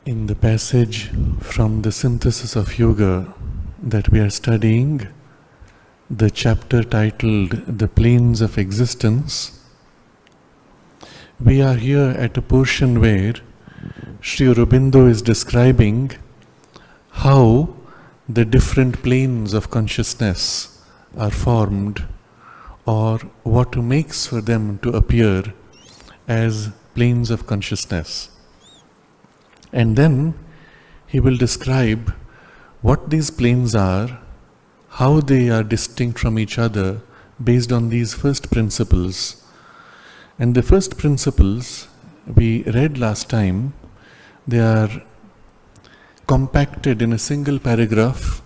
In the passage from the Synthesis of Yoga that we are studying, the chapter titled The Planes of Existence, we are here at a portion where Sri Aurobindo is describing how the different planes of consciousness are formed, or what makes for them to appear as planes of consciousness. And then he will describe what these planes are, how they are distinct from each other based on these first principles. And the first principles we read last time, they are compacted in a single paragraph,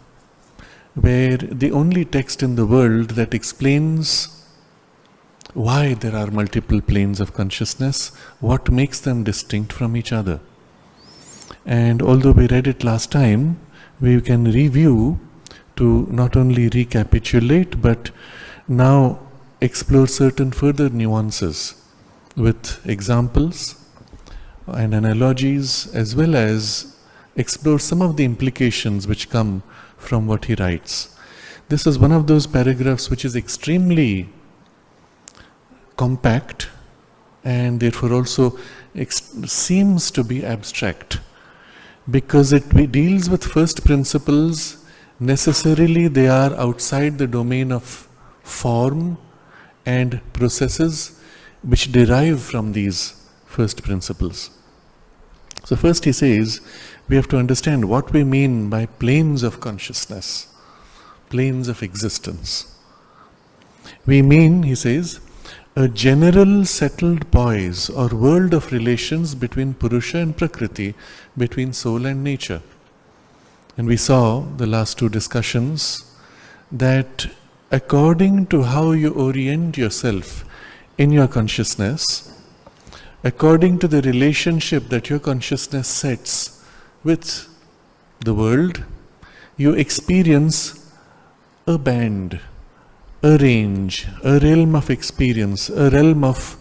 where the only text in the world that explains why there are multiple planes of consciousness, what makes them distinct from each other. And although we read it last time, we can review to not only recapitulate but now explore certain further nuances with examples and analogies, as well as explore some of the implications which come from what he writes. This is one of those paragraphs which is extremely compact and therefore also seems to be abstract, because it deals with first principles. Necessarily they are outside the domain of form and processes which derive from these first principles. So first he says, we have to understand what we mean by planes of consciousness, planes of existence. We mean, he says, a general settled poise or world of relations between Purusha and Prakriti, between soul and nature. And we saw the last two discussions that according to how you orient yourself in your consciousness, according to the relationship that your consciousness sets with the world, you experience a band, a range, a realm of experience, a realm of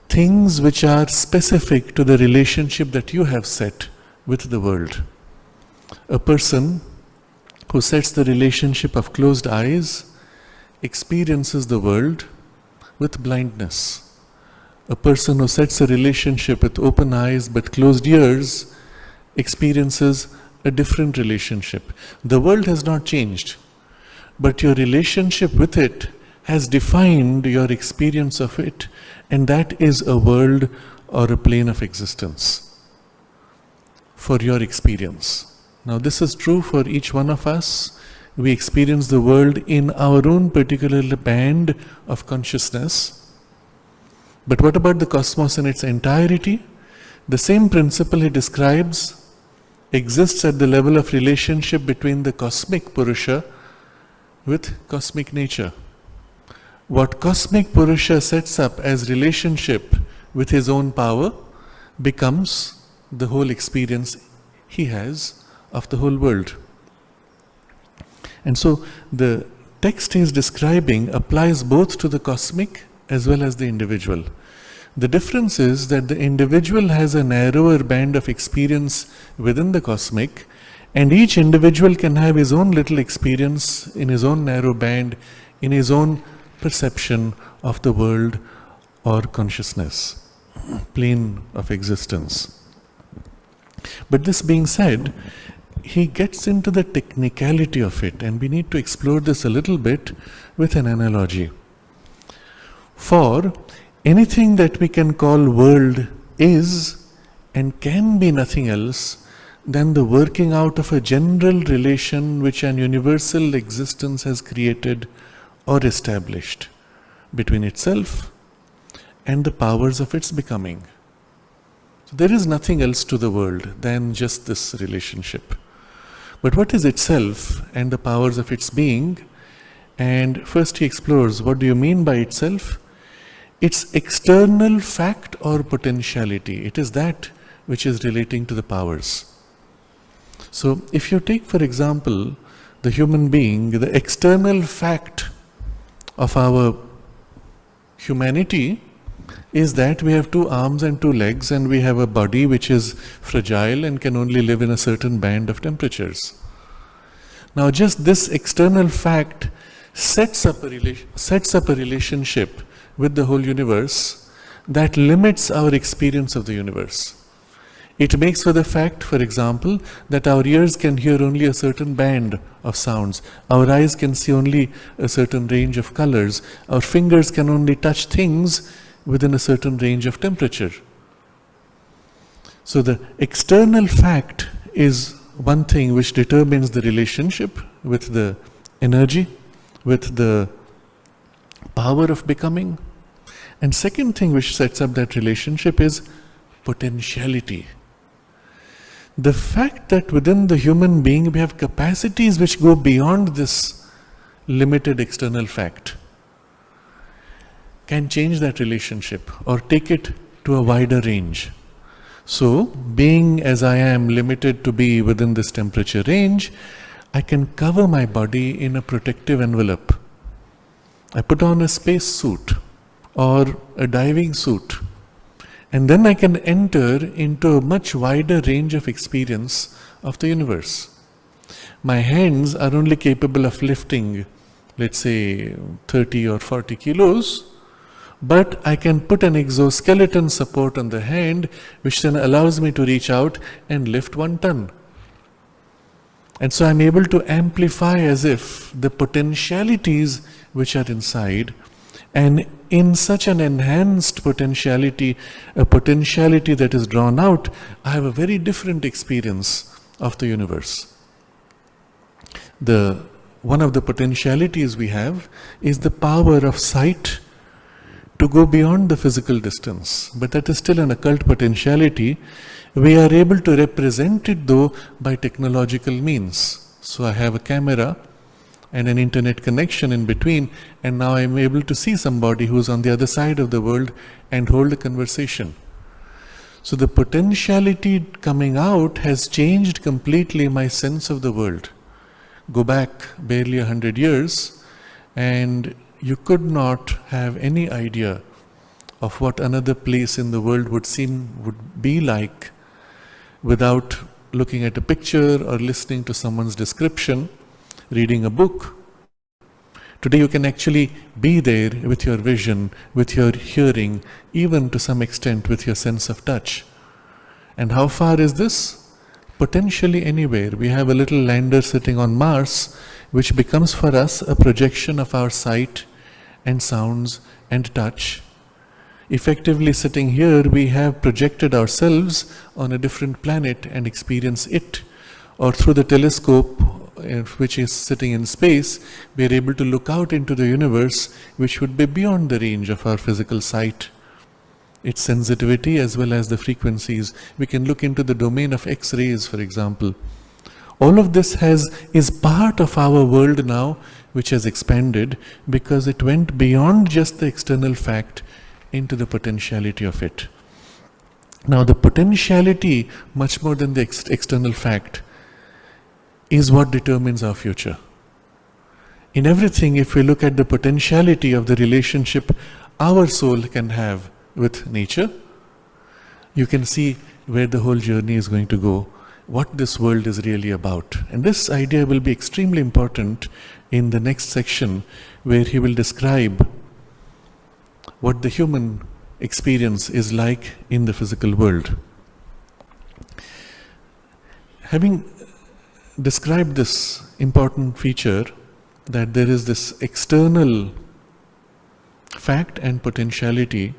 things which are specific to the relationship that you have set with the world. A person who sets the relationship of closed eyes experiences the world with blindness. A person who sets a relationship with open eyes but closed ears experiences a different relationship. The world has not changed, but your relationship with it has defined your experience of it, and that is a world or a plane of existence for your experience. Now this is true for each one of us. We experience the world in our own particular band of consciousness. But what about the cosmos in its entirety? The same principle he describes exists at the level of relationship between the cosmic Purusha with cosmic nature. What cosmic Purusha sets up as relationship with his own power becomes the whole experience he has of the whole world. And so the text he is describing applies both to the cosmic as well as the individual. The difference is that the individual has a narrower band of experience within the cosmic, and each individual can have his own little experience in his own narrow band, in his own perception of the world or consciousness, plane of existence. But this being said, he gets into the technicality of it, and we need to explore this a little bit with an analogy. For anything that we can call world is and can be nothing else than the working out of a general relation which an universal existence has created or established between itself and the powers of its becoming. So there is nothing else to the world than just this relationship. But what is itself and the powers of its being? And first he explores, what do you mean by itself? It's external fact or potentiality. It is that which is relating to the powers. So if you take, for example, the human being, the external fact of our humanity is that we have 2 arms and 2 legs, and we have a body which is fragile and can only live in a certain band of temperatures. Now, just this external fact sets up a relationship with the whole universe that limits our experience of the universe. It makes for the fact, for example, that our ears can hear only a certain band of sounds, our eyes can see only a certain range of colors, our fingers can only touch things within a certain range of temperature. So the external fact is one thing which determines the relationship with the energy, with the power of becoming. And second thing which sets up that relationship is potentiality. The fact that within the human being we have capacities which go beyond this limited external fact can change that relationship or take it to a wider range. So, being as I am limited to be within this temperature range, I can cover my body in a protective envelope. I put on a space suit or a diving suit, and then I can enter into a much wider range of experience of the universe. My hands are only capable of lifting, let's say, 30 or 40 kilos, but I can put an exoskeleton support on the hand, which then allows me to reach out and lift 1 ton. And so I'm able to amplify as if the potentialities which are inside, and in such an enhanced potentiality, a potentiality that is drawn out, I have a very different experience of the universe. One of the potentialities we have is the power of sight to go beyond the physical distance, but that is still an occult potentiality. We are able to represent it though by technological means. So I have a camera and an internet connection in between, and now I am able to see somebody who is on the other side of the world and hold a conversation. So the potentiality coming out has changed completely my sense of the world. Go back barely 100 years and you could not have any idea of what another place in the world would be like without looking at a picture or listening to someone's description, reading a book. Today you can actually be there with your vision, with your hearing, even to some extent with your sense of touch. And how far is this? Potentially anywhere. We have a little lander sitting on Mars, which becomes for us a projection of our sight and sounds and touch. Effectively sitting here, we have projected ourselves on a different planet and experience it. Or through the telescope, which is sitting in space, we are able to look out into the universe, which would be beyond the range of our physical sight. Its sensitivity as well as the frequencies. We can look into the domain of X-rays, for example. All of this is part of our world now, which has expanded because it went beyond just the external fact into the potentiality of it. Now the potentiality, much more than the external fact, is what determines our future. In everything, if we look at the potentiality of the relationship our soul can have with nature, you can see where the whole journey is going to go, what this world is really about. And this idea will be extremely important in the next section, where he will describe what the human experience is like in the physical world. Having described this important feature, that there is this external fact and potentiality,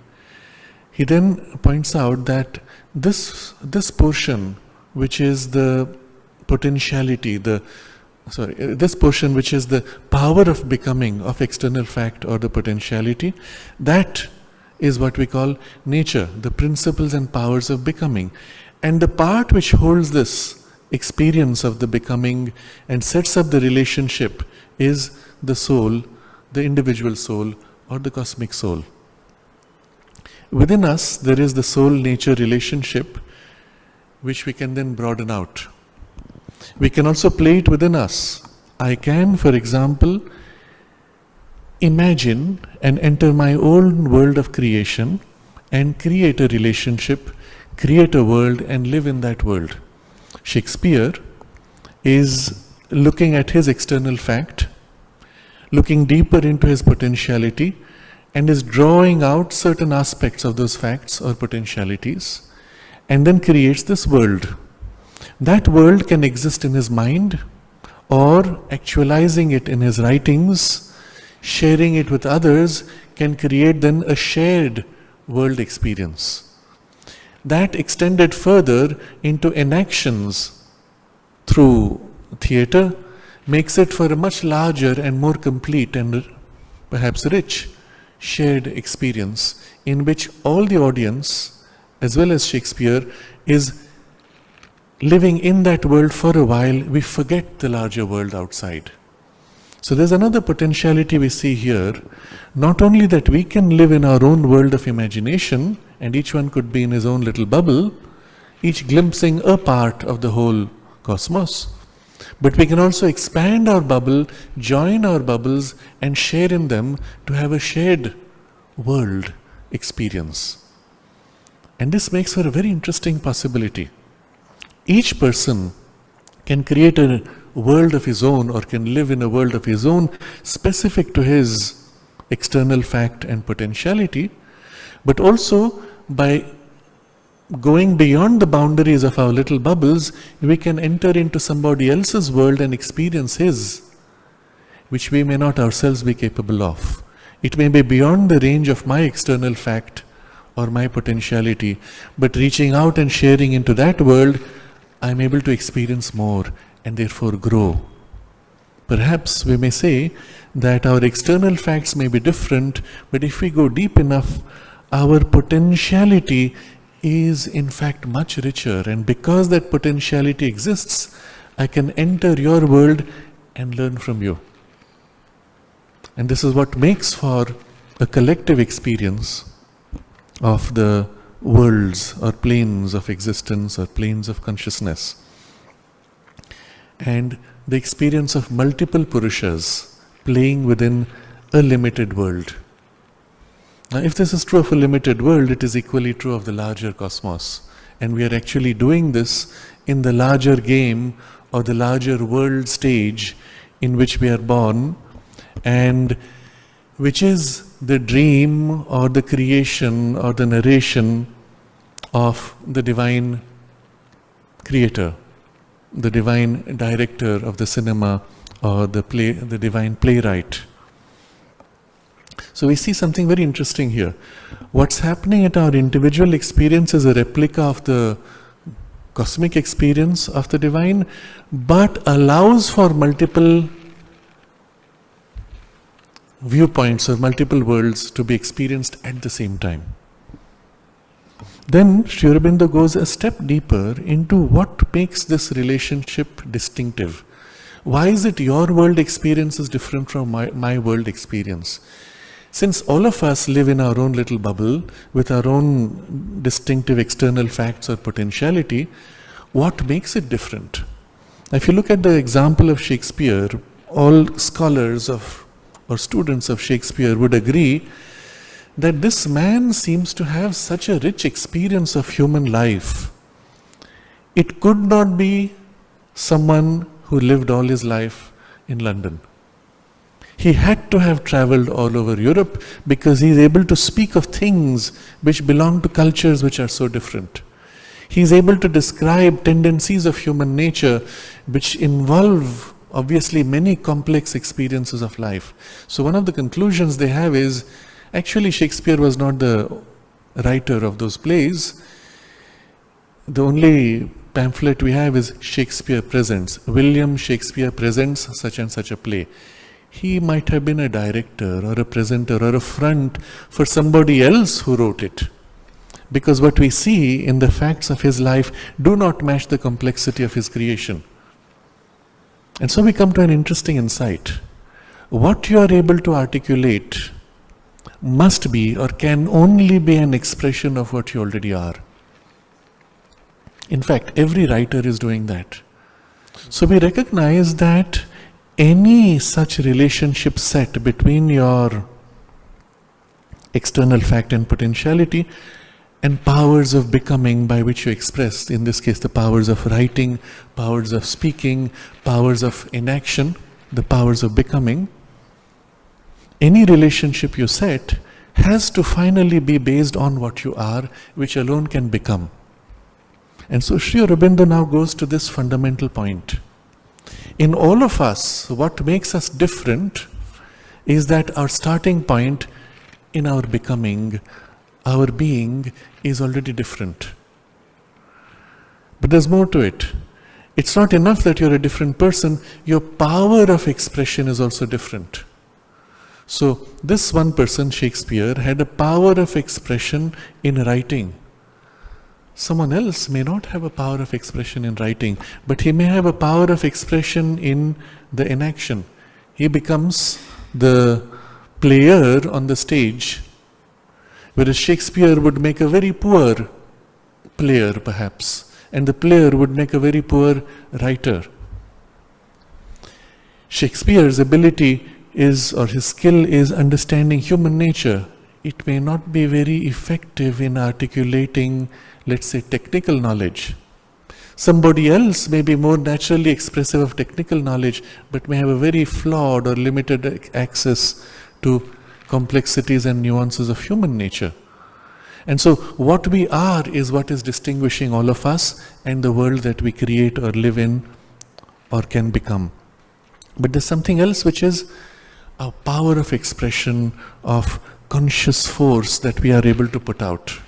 he then points out that this portion which is the potentiality, this portion which is the power of becoming of external fact or the potentiality, that is what we call nature, the principles and powers of becoming. And the part which holds this experience of the becoming and sets up the relationship is the soul, the individual soul or the cosmic soul. Within us there is the soul-nature relationship, which we can then broaden out. We can also play it within us. I can, for example, imagine and enter my own world of creation and create a relationship, create a world, and live in that world. Shakespeare is looking at his external fact, looking deeper into his potentiality, and is drawing out certain aspects of those facts or potentialities, and then creates this world. That world can exist in his mind, or actualizing it in his writings, sharing it with others, can create then a shared world experience. That extended further into enactions through theatre makes it for a much larger and more complete and perhaps rich shared experience in which all the audience, as well as Shakespeare, is living in that world for a while. We forget the larger world outside. So there's another potentiality we see here, not only that we can live in our own world of imagination, and each one could be in his own little bubble, each glimpsing a part of the whole cosmos, but we can also expand our bubble, join our bubbles, and share in them to have a shared world experience. And this makes for a very interesting possibility. Each person can create a world of his own, or can live in a world of his own specific to his external fact and potentiality, but also by going beyond the boundaries of our little bubbles, we can enter into somebody else's world and experience his, which we may not ourselves be capable of. It may be beyond the range of my external fact or my potentiality, but reaching out and sharing into that world, I am able to experience more and therefore grow. Perhaps we may say that our external facts may be different, but if we go deep enough, our potentiality is in fact much richer, and because that potentiality exists, I can enter your world and learn from you. And this is what makes for a collective experience of the worlds or planes of existence or planes of consciousness, and the experience of multiple Purushas playing within a limited world. Now, if this is true of a limited world, it is equally true of the larger cosmos. And we are actually doing this in the larger game or the larger world stage in which we are born, and which is the dream or the creation or the narration of the divine creator, the divine director of the cinema, or the divine playwright. So we see something very interesting here. What's happening at our individual experience is a replica of the cosmic experience of the divine, but allows for multiple viewpoints or multiple worlds to be experienced at the same time. Then Sri Aurobindo goes a step deeper into what makes this relationship distinctive. Why is it your world experience is different from my world experience? Since all of us live in our own little bubble with our own distinctive external facts or potentiality, what makes it different? If you look at the example of Shakespeare, all scholars of or students of Shakespeare would agree that this man seems to have such a rich experience of human life. It could not be someone who lived all his life in London. He had to have traveled all over Europe, because he is able to speak of things which belong to cultures which are so different. He is able to describe tendencies of human nature which involve obviously many complex experiences of life. So one of the conclusions they have is, actually Shakespeare was not the writer of those plays. The only pamphlet we have is Shakespeare Presents. William Shakespeare presents such and such a play. He might have been a director or a presenter or a front for somebody else who wrote it. Because what we see in the facts of his life do not match the complexity of his creation. And so we come to an interesting insight. What you are able to articulate must be or can only be an expression of what you already are. In fact, every writer is doing that. So we recognize that any such relationship set between your external fact and potentiality, and powers of becoming by which you express, in this case the powers of writing, powers of speaking, powers of inaction, the powers of becoming. Any relationship you set has to finally be based on what you are, which alone can become. And so Sri Aurobindo now goes to this fundamental point. In all of us, what makes us different is that our starting point in our becoming, our being, is already different. But there's more to it. It's not enough that you're a different person, your power of expression is also different. So this one person, Shakespeare, had a power of expression in writing. Someone else may not have a power of expression in writing, but he may have a power of expression in the inaction. He becomes the player on the stage, whereas Shakespeare would make a very poor player perhaps, and the player would make a very poor writer. Shakespeare's ability is, or his skill is, understanding human nature. It may not be very effective in articulating, let's say, technical knowledge. Somebody else may be more naturally expressive of technical knowledge, but may have a very flawed or limited access to complexities and nuances of human nature. And so what we are is what is distinguishing all of us and the world that we create or live in or can become. But there's something else, which is our power of expression, of conscious force that we are able to put out.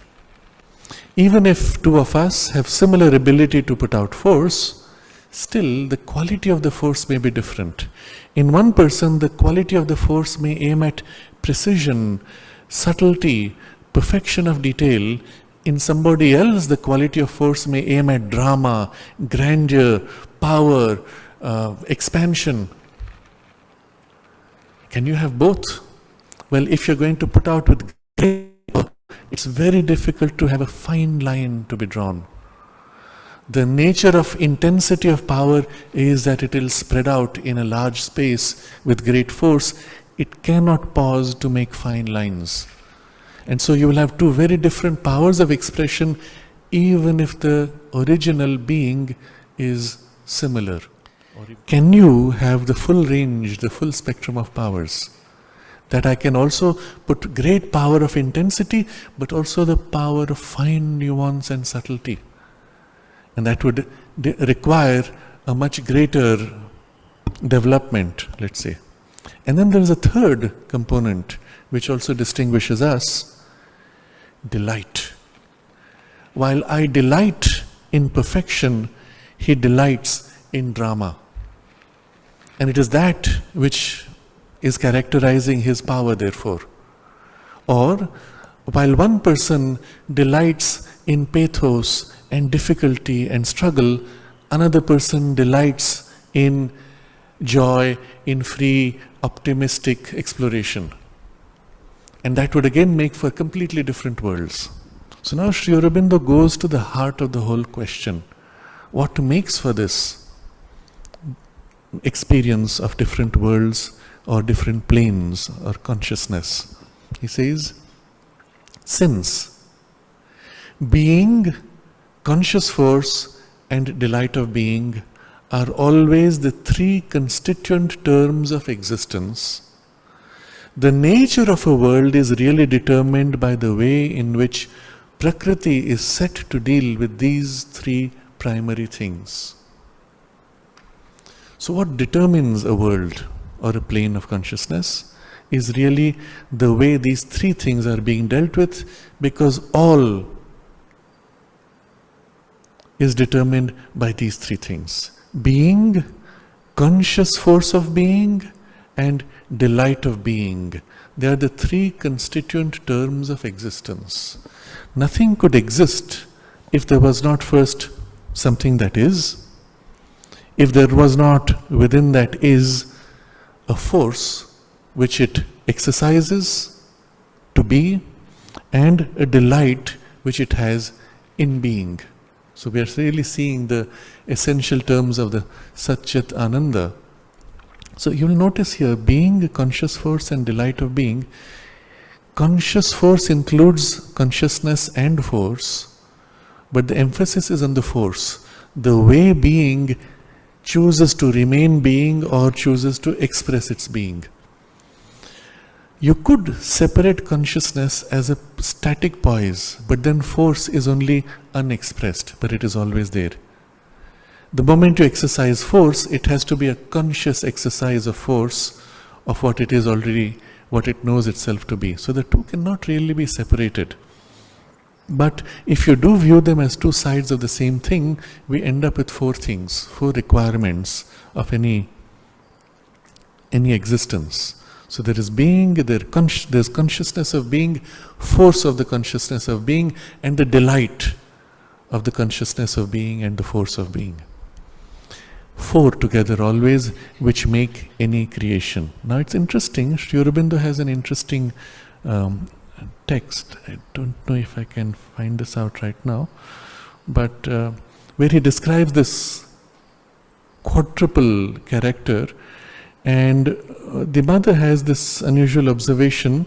Even if two of us have similar ability to put out force, still the quality of the force may be different. In one person, the quality of the force may aim at precision, subtlety, perfection of detail. In somebody else, the quality of force may aim at drama, grandeur, power, expansion. Can you have both? Well, if you're going to put out with great power, it's very difficult to have a fine line to be drawn. The nature of intensity of power is that it will spread out in a large space with great force. It cannot pause to make fine lines. And so you will have two very different powers of expression, even if the original being is similar. Can you have the full range, the full spectrum of powers? That I can also put great power of intensity, but also the power of fine nuance and subtlety. And that would require a much greater development, let's say. And then there is a third component which also distinguishes us: delight. While I delight in perfection, he delights in drama. And it is that which is characterizing his power, therefore. Or, while one person delights in pathos and difficulty and struggle, another person delights in joy, in free, optimistic exploration. And that would again make for completely different worlds. So now Sri Aurobindo goes to the heart of the whole question. What makes for this experience of different worlds or different planes or consciousness? He says, since being, conscious force, and delight of being are always the three constituent terms of existence, the nature of a world is really determined by the way in which Prakriti is set to deal with these three primary things. So what determines a world or a plane of consciousness is really the way these three things are being dealt with, because all is determined by these three things: being, conscious force of being, and delight of being. They are the three constituent terms of existence. Nothing could exist if there was not first something that is, if there was not within that is a force which it exercises to be, and a delight which it has in being. So we are really seeing the essential terms of the Satchit Ananda. So you will notice here, being, conscious force, and delight of being conscious force includes consciousness and force, but the emphasis is on the force. The way being chooses to remain being or chooses to express its being. You could separate consciousness as a static poise, but then force is only unexpressed, but it is always there. The moment you exercise force, it has to be a conscious exercise of force of what it is already, what it knows itself to be. So the two cannot really be separated. But if you do view them as two sides of the same thing, we end up with four things, four requirements of any existence. So there is being, there's consciousness of being, force of the consciousness of being, and the delight of the consciousness of being and the force of being. Four together always, which make any creation. Now it's interesting, Sri Aurobindo has an interesting text. I don't know if I can find this out right now, but where he describes this quadruple character, and the mother has this unusual observation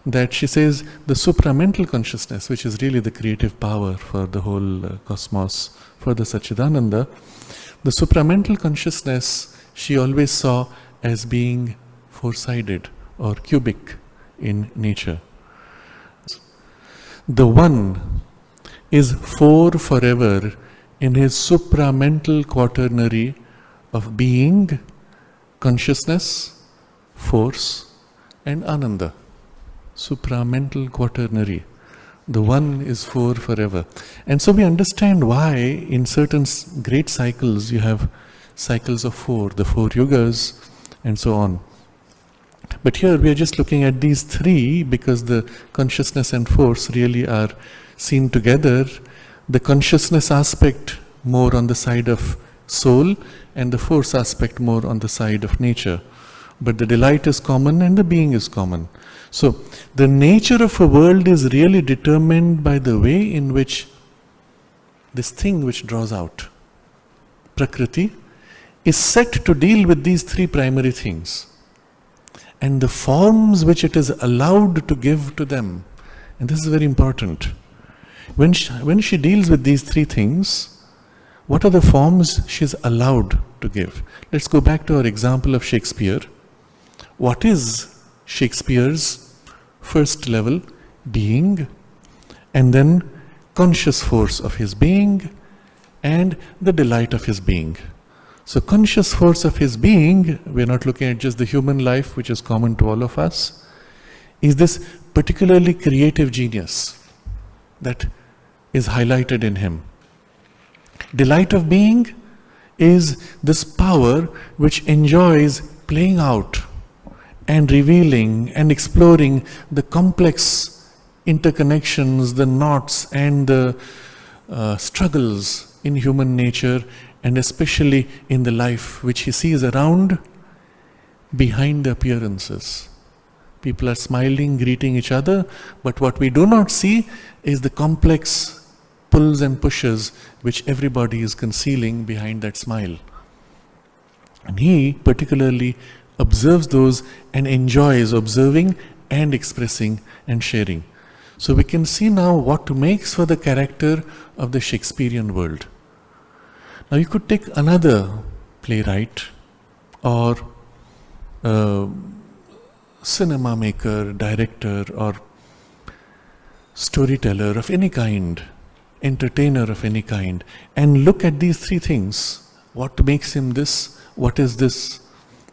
that she says the supramental consciousness, which is really the creative power for the whole cosmos, for the Satchidananda, the supramental consciousness she always saw as being four-sided or cubic in nature. The One is four forever in his supramental quaternary of being, consciousness, force, and Ananda. Supramental quaternary. The One is four forever. And so we understand why in certain great cycles you have cycles of four, the four yugas, and so on. But here we are just looking at these three because the consciousness and force really are seen together. The consciousness aspect more on the side of soul and the force aspect more on the side of nature. But the delight is common and the being is common. So the nature of a world is really determined by the way in which this thing which draws out, Prakriti, is set to deal with these three primary things. And the forms which it is allowed to give to them. And this is very important. When she deals with these three things, what are the forms she is allowed to give? Let's go back to our example of Shakespeare. What is Shakespeare's first level? Being, and then conscious force of his being, and the delight of his being. So conscious force of his being, we're not looking at just the human life, which is common to all of us, is this particularly creative genius that is highlighted in him. Delight of being is this power which enjoys playing out and revealing and exploring the complex interconnections, the knots and the struggles in human nature, and especially in the life which he sees around behind the appearances. People are smiling, greeting each other, but what we do not see is the complex pulls and pushes which everybody is concealing behind that smile. And he particularly observes those and enjoys observing and expressing and sharing. So we can see now what makes for the character of the Shakespearean world. Now you could take another playwright or cinema maker, director or storyteller of any kind, entertainer of any kind, and look at these three things. What makes him this? What is this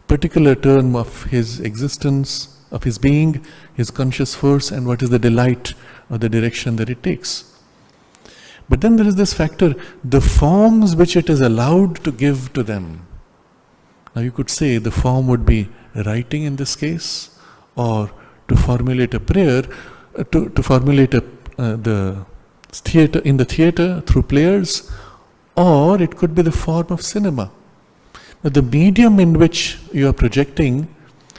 particular term of his existence, of his being, his conscious force, and what is the delight or the direction that it takes? But then there is this factor, the forms which it is allowed to give to them. Now you could say the form would be writing in this case, or to formulate a prayer, to formulate the theater in the theater through players, or it could be the form of cinema. Now the medium in which you are projecting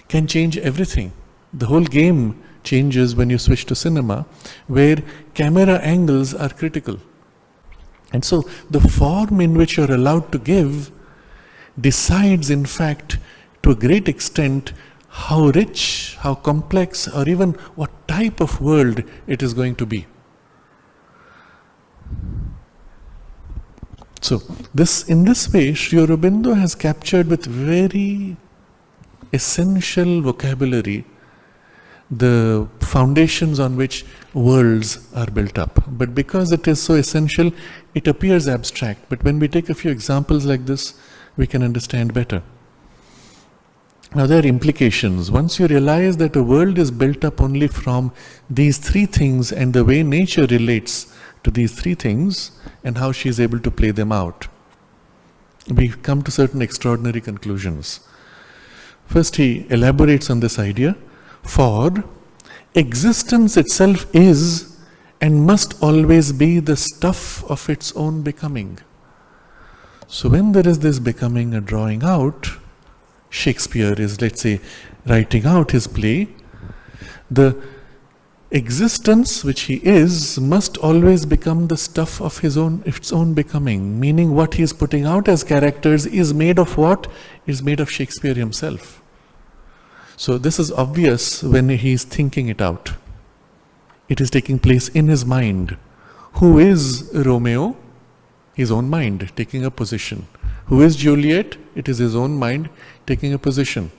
can change everything. The whole game changes when you switch to cinema, where camera angles are critical. And so the form in which you are allowed to give decides, in fact, to a great extent, how rich, how complex, or even what type of world it is going to be. So, in this way, Sri Aurobindo has captured with very essential vocabulary the foundations on which worlds are built up. But because it is so essential, it appears abstract. But when we take a few examples like this, we can understand better. Now there are implications. Once you realize that a world is built up only from these three things and the way nature relates to these three things and how she is able to play them out, we come to certain extraordinary conclusions. First, he elaborates on this idea. For existence itself is and must always be the stuff of its own becoming. So when there is this becoming a drawing out, Shakespeare is, let's say, writing out his play, the existence which he is must always become the stuff of its own becoming, meaning what he is putting out as characters is made of what? Is made of Shakespeare himself. So this is obvious when he is thinking it out. It is taking place in his mind. Who is Romeo? His own mind taking a position. Who is Juliet? It is his own mind taking a position.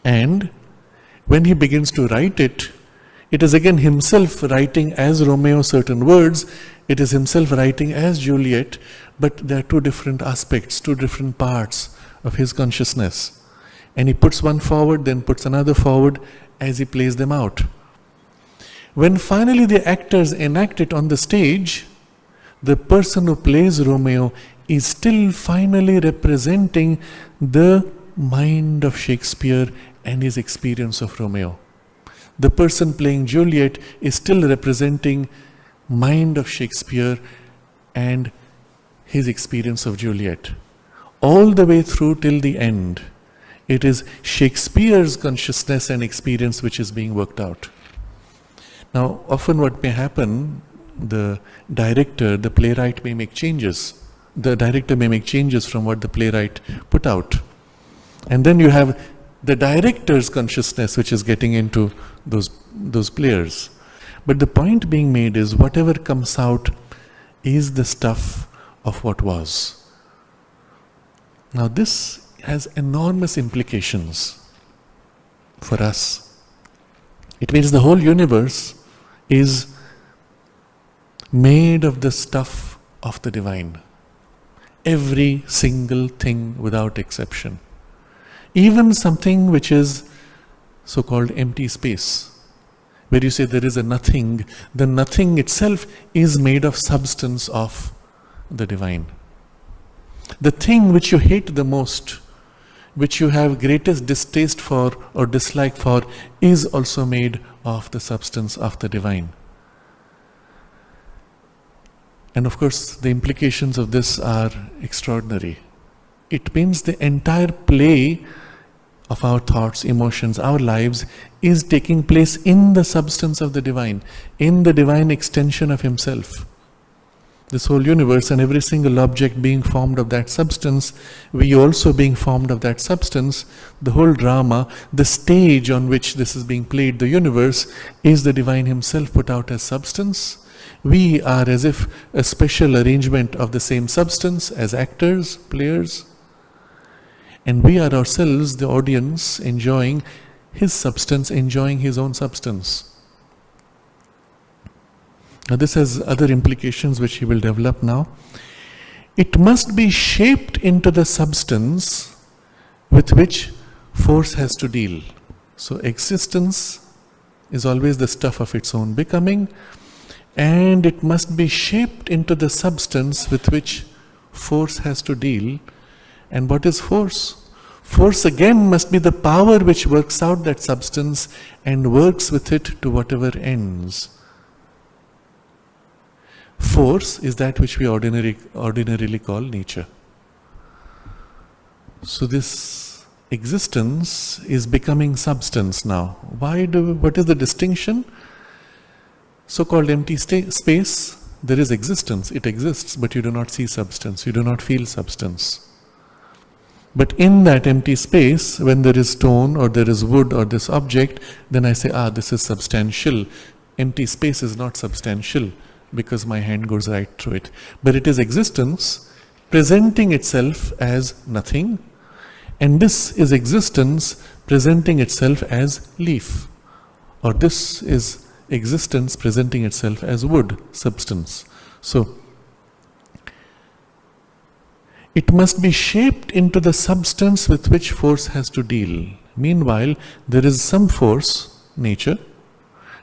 And when he begins to write it, it is again himself writing as Romeo certain words, it is himself writing as Juliet, but there are two different aspects, two different parts of his consciousness. And he puts one forward, then puts another forward as he plays them out. When finally the actors enact it on the stage, the person who plays Romeo is still finally representing the mind of Shakespeare and his experience of Romeo. The person playing Juliet is still representing mind of Shakespeare and his experience of Juliet. All the way through till the end, it is Shakespeare's consciousness and experience which is being worked out. Now, often what may happen, the director, the playwright may make changes. The director may make changes from what the playwright put out. And then you have the director's consciousness which is getting into those players. But the point being made is whatever comes out is the stuff of what was. Now this has enormous implications for us. It means the whole universe is made of the stuff of the divine. Every single thing without exception. Even something which is so-called empty space, where you say there is a nothing, the nothing itself is made of substance of the divine. The thing which you hate the most, which you have greatest distaste for or dislike for, is also made of the substance of the divine. And of course, the implications of this are extraordinary. It means the entire play of our thoughts, emotions, our lives is taking place in the substance of the divine, in the divine extension of himself. This whole universe and every single object being formed of that substance, we also being formed of that substance, the whole drama, the stage on which this is being played, the universe, is the divine himself put out as substance. We are as if a special arrangement of the same substance as actors, players. And we are ourselves the audience enjoying his substance, enjoying his own substance. Now this has other implications which he will develop now. It must be shaped into the substance with which force has to deal. So existence is always the stuff of its own becoming, and it must be shaped into the substance with which force has to deal. And what is force? Force again must be the power which works out that substance and works with it to whatever ends. Force is that which we ordinarily call nature. So this existence is becoming substance now. What is the distinction? So-called empty space, there is existence, it exists, but you do not see substance, you do not feel substance. But in that empty space, when there is stone or there is wood or this object, then I say, this is substantial. Empty space is not substantial because my hand goes right through it. But it is existence presenting itself as nothing, and this is existence presenting itself as leaf, or this is existence presenting itself as wood, substance. So, it must be shaped into the substance with which force has to deal. Meanwhile, there is some force, nature,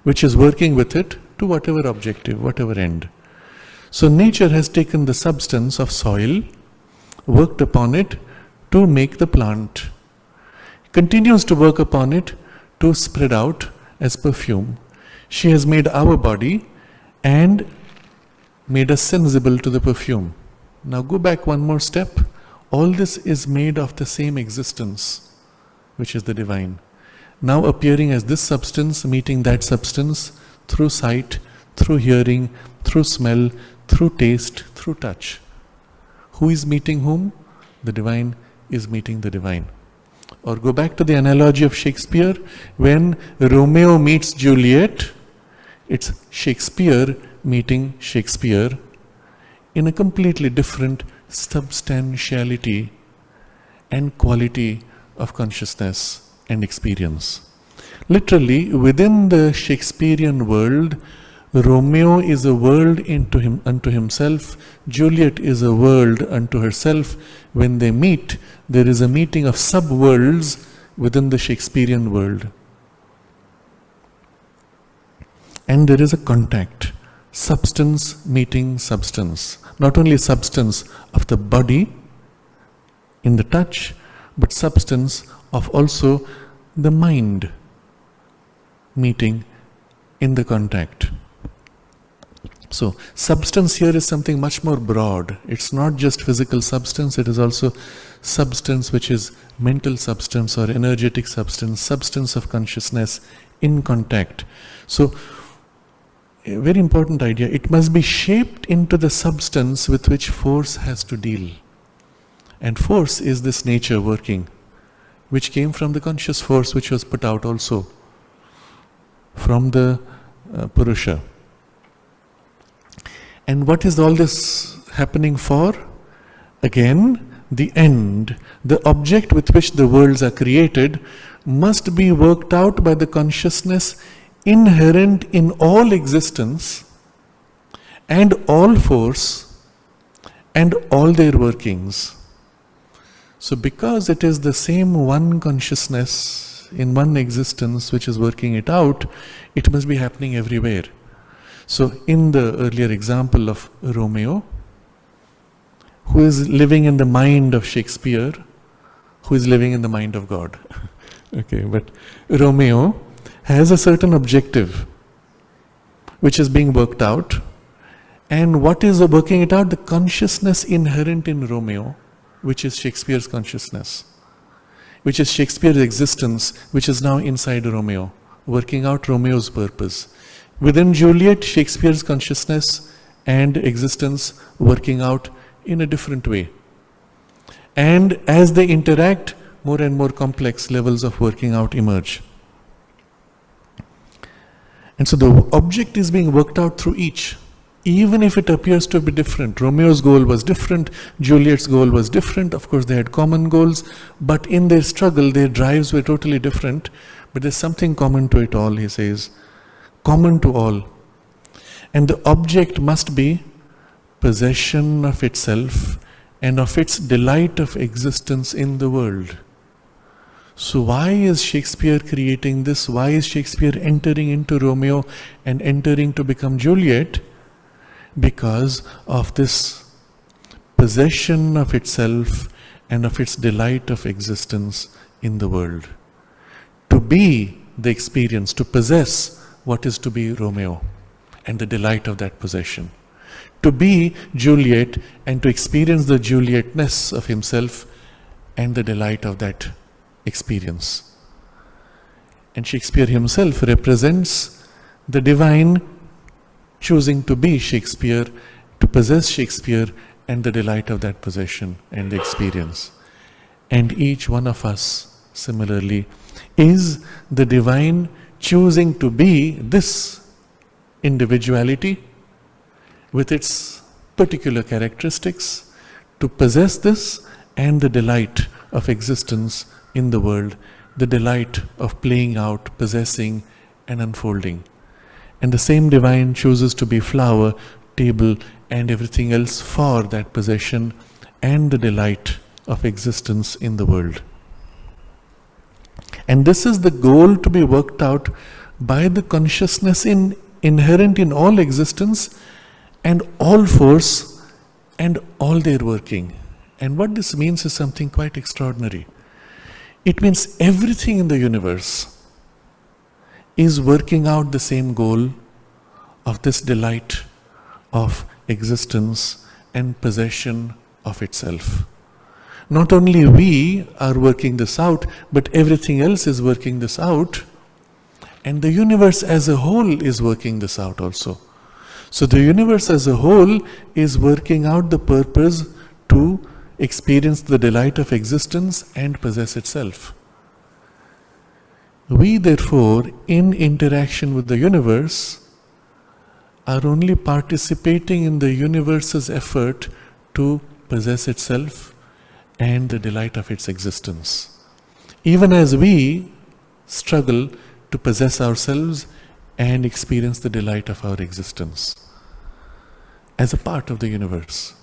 which is working with it to whatever objective, whatever end. So nature has taken the substance of soil, worked upon it to make the plant, continues to work upon it to spread out as perfume. She has made our body and made us sensible to the perfume. Now go back one more step. All this is made of the same existence, which is the divine, now appearing as this substance, meeting that substance through sight, through hearing, through smell, through taste, through touch. Who is meeting whom? The divine is meeting the divine. Or go back to the analogy of Shakespeare. When Romeo meets Juliet, it's Shakespeare meeting Shakespeare in a completely different substantiality and quality of consciousness and experience. Literally, within the Shakespearean world, Romeo is a world unto himself, Juliet is a world unto herself. When they meet, there is a meeting of sub-worlds within the Shakespearean world. And there is a contact, substance meeting substance. Not only substance of the body in the touch, but substance of also the mind meeting in the contact. So, substance here is something much more broad. It's not just physical substance, it is also substance which is mental substance or energetic substance, substance of consciousness in contact. So, a very important idea, it must be shaped into the substance with which force has to deal. And force is this nature working, which came from the conscious force which was put out also from the Purusha. And what is all this happening for? Again, the end, the object with which the worlds are created, must be worked out by the consciousness inherent in all existence and all force and all their workings. So because it is the same one consciousness in one existence which is working it out, it must be happening everywhere. So in the earlier example of Romeo, who is living in the mind of Shakespeare, who is living in the mind of God. Okay, but Romeo has a certain objective which is being worked out. And what is working it out? The consciousness inherent in Romeo, which is Shakespeare's consciousness, which is Shakespeare's existence, which is now inside Romeo, working out Romeo's purpose. Within Juliet, Shakespeare's consciousness and existence working out in a different way. And as they interact, more and more complex levels of working out emerge. And so the object is being worked out through each, even if it appears to be different. Romeo's goal was different, Juliet's goal was different. Of course, they had common goals, but in their struggle, their drives were totally different. But there's something common to it all, he says. Common to all. And the object must be possession of itself and of its delight of existence in the world. So why is Shakespeare creating this? Why is Shakespeare entering into Romeo and entering to become Juliet? Because of this possession of itself and of its delight of existence in the world. To be the experience, to possess what is to be Romeo and the delight of that possession. To be Juliet and to experience the Julietness of himself and the delight of that experience. And Shakespeare himself represents the divine choosing to be Shakespeare, to possess Shakespeare and the delight of that possession and the experience. And each one of us, similarly, is the divine choosing to be this individuality with its particular characteristics, to possess this and the delight of existence in the world, the delight of playing out, possessing and unfolding. And the same divine chooses to be flower, table and everything else for that possession and the delight of existence in the world. And this is the goal to be worked out by the consciousness inherent in all existence and all force and all their working. And what this means is something quite extraordinary. It means everything in the universe is working out the same goal of this delight of existence and possession of itself. Not only we are working this out, but everything else is working this out, and the universe as a whole is working this out also. So the universe as a whole is working out the purpose to experience the delight of existence and possess itself. We therefore, in interaction with the universe, are only participating in the universe's effort to possess itself and the delight of its existence. Even as we struggle to possess ourselves and experience the delight of our existence as a part of the universe.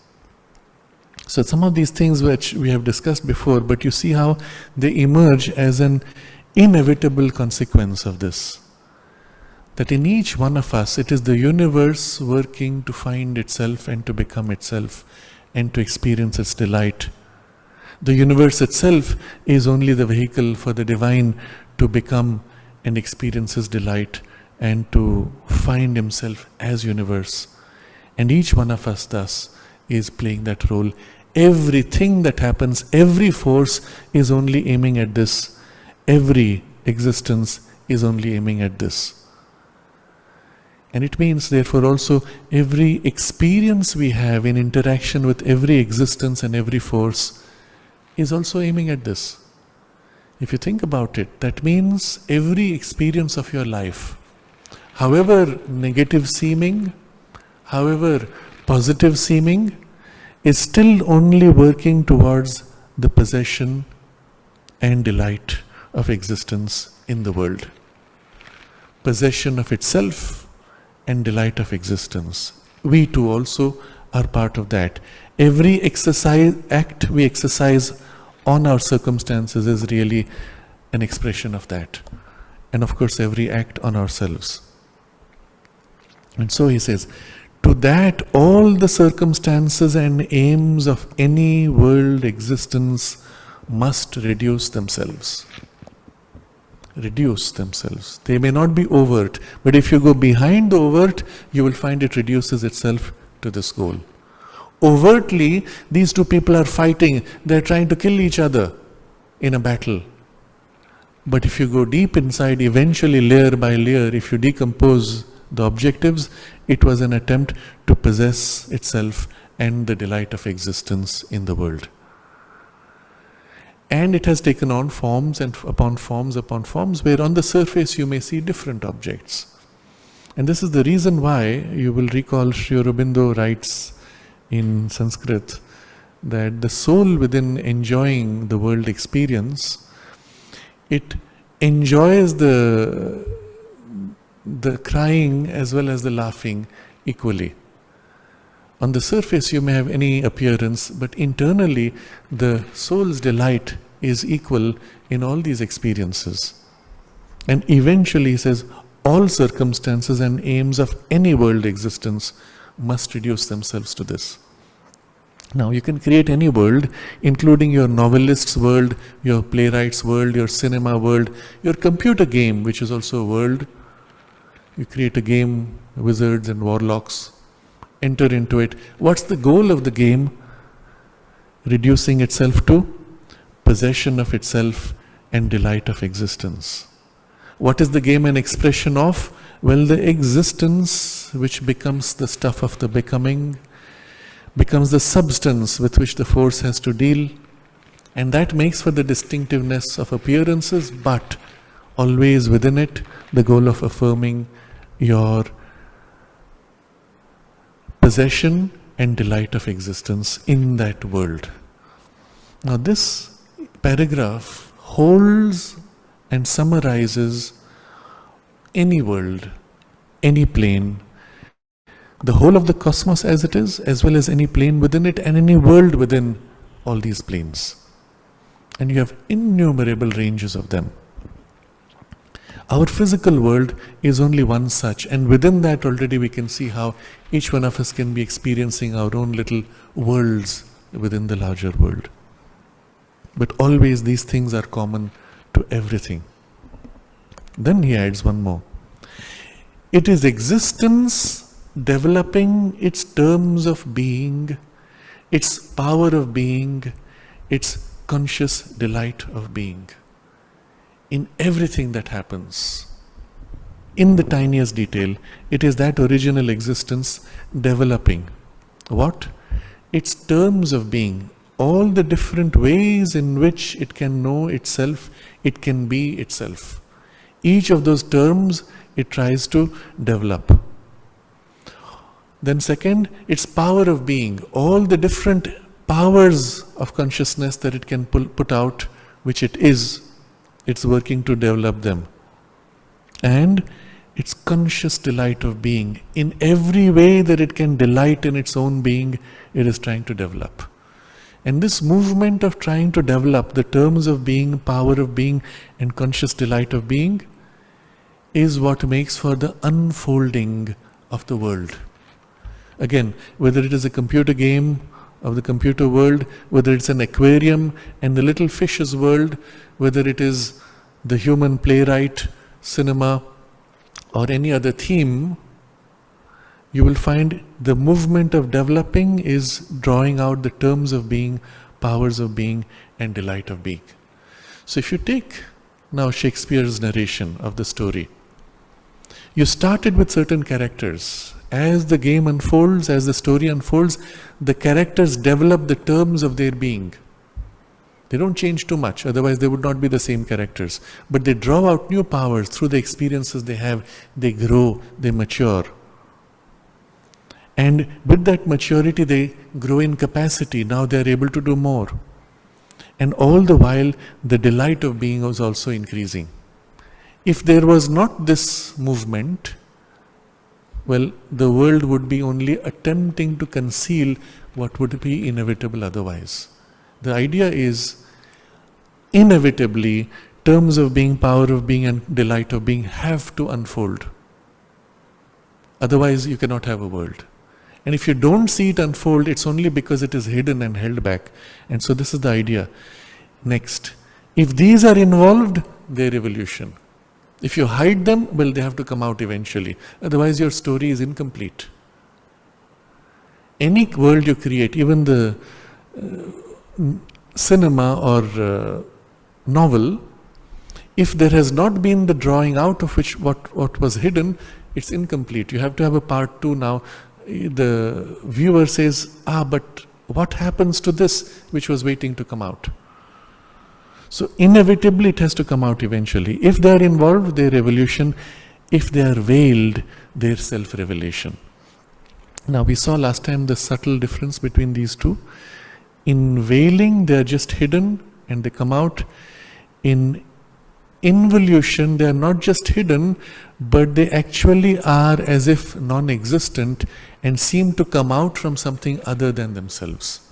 So some of these things which we have discussed before, but you see how they emerge as an inevitable consequence of this. That in each one of us, it is the universe working to find itself and to become itself and to experience its delight. The universe itself is only the vehicle for the divine to become and experience his delight and to find himself as universe. And each one of us thus is playing that role. Everything that happens, every force is only aiming at this. Every existence is only aiming at this. And it means therefore also every experience we have in interaction with every existence and every force is also aiming at this. If you think about it, that means every experience of your life, however negative seeming, however positive seeming, is still only working towards the possession and delight of existence in the world. Possession of itself and delight of existence. We too also are part of that. Every act we exercise on our circumstances is really an expression of that. And of course every act on ourselves. And so he says, to that all the circumstances and aims of any world existence must reduce themselves. Reduce themselves. They may not be overt, but if you go behind the overt, you will find it reduces itself to this goal. Overtly, these two people are fighting, they're trying to kill each other in a battle. But if you go deep inside, eventually layer by layer, if you decompose the objectives, it was an attempt to possess itself and the delight of existence in the world. And it has taken on forms and upon forms, where on the surface you may see different objects. And this is the reason why you will recall Sri Aurobindo writes in Sanskrit that the soul within enjoying the world experience, it enjoys the crying as well as the laughing equally. On the surface you may have any appearance, but internally the soul's delight is equal in all these experiences. And eventually he says, all circumstances and aims of any world existence must reduce themselves to this. Now you can create any world, including your novelist's world, your playwright's world, your cinema world, your computer game, which is also a world. You create a game, wizards and warlocks, enter into it. What's the goal of the game? Reducing itself to possession of itself and delight of existence. What is the game an expression of? Well, the existence which becomes the stuff of the becoming, becomes the substance with which the force has to deal, And that makes for the distinctiveness of appearances, but always within it, the goal of affirming your possession and delight of existence in that world. Now this paragraph holds and summarizes any world, any plane, the whole of the cosmos as it is, as well as any plane within it and any world within all these planes. And you have innumerable ranges of them. Our physical world is only one such, and within that already we can see how each one of us can be experiencing our own little worlds within the larger world. But always these things are common to everything. Then he adds one more. It is existence developing its terms of being, its power of being, its conscious delight of being. In everything that happens, in the tiniest detail, it is that original existence developing. What? Its terms of being, all the different ways in which it can know itself, it can be itself. Each of those terms it tries to develop. Then second, its power of being, all the different powers of consciousness that it can put out, which it is. It's working to develop them. And its conscious delight of being. In every way that it can delight in its own being, it is trying to develop. And this movement of trying to develop the terms of being, power of being, and conscious delight of being is what makes for the unfolding of the world. Again, whether it is a computer game of the computer world, whether it's an aquarium and the little fishes world, whether it is the human playwright, cinema, or any other theme, you will find the movement of developing is drawing out the terms of being, powers of being, and delight of being. So if you take now Shakespeare's narration of the story, you started with certain characters. As the game unfolds, as the story unfolds, the characters develop the terms of their being. They don't change too much, otherwise they would not be the same characters. But they draw out new powers through the experiences they have. They grow, they mature. And with that maturity, they grow in capacity. Now they are able to do more. And all the while, the delight of being was also increasing. If there was not this movement, well, the world would be only attempting to conceal what would be inevitable otherwise. The idea is, inevitably, terms of being, power of being, and delight of being have to unfold. Otherwise, you cannot have a world. And if you don't see it unfold, it's only because it is hidden and held back. And so this is the idea. Next, if these are involved, their evolution. If you hide them, well, they have to come out eventually. Otherwise, your story is incomplete. Any world you create, even the cinema or novel, if there has not been the drawing out of which what was hidden, it's incomplete. You have to have a part 2 now. The viewer says, but what happens to this which was waiting to come out? So inevitably it has to come out eventually. If they are involved, their evolution. If they are veiled, their self-revelation. Now we saw last time the subtle difference between these two. In veiling, they are just hidden and they come out. In involution, they are not just hidden, but they actually are as if non-existent and seem to come out from something other than themselves.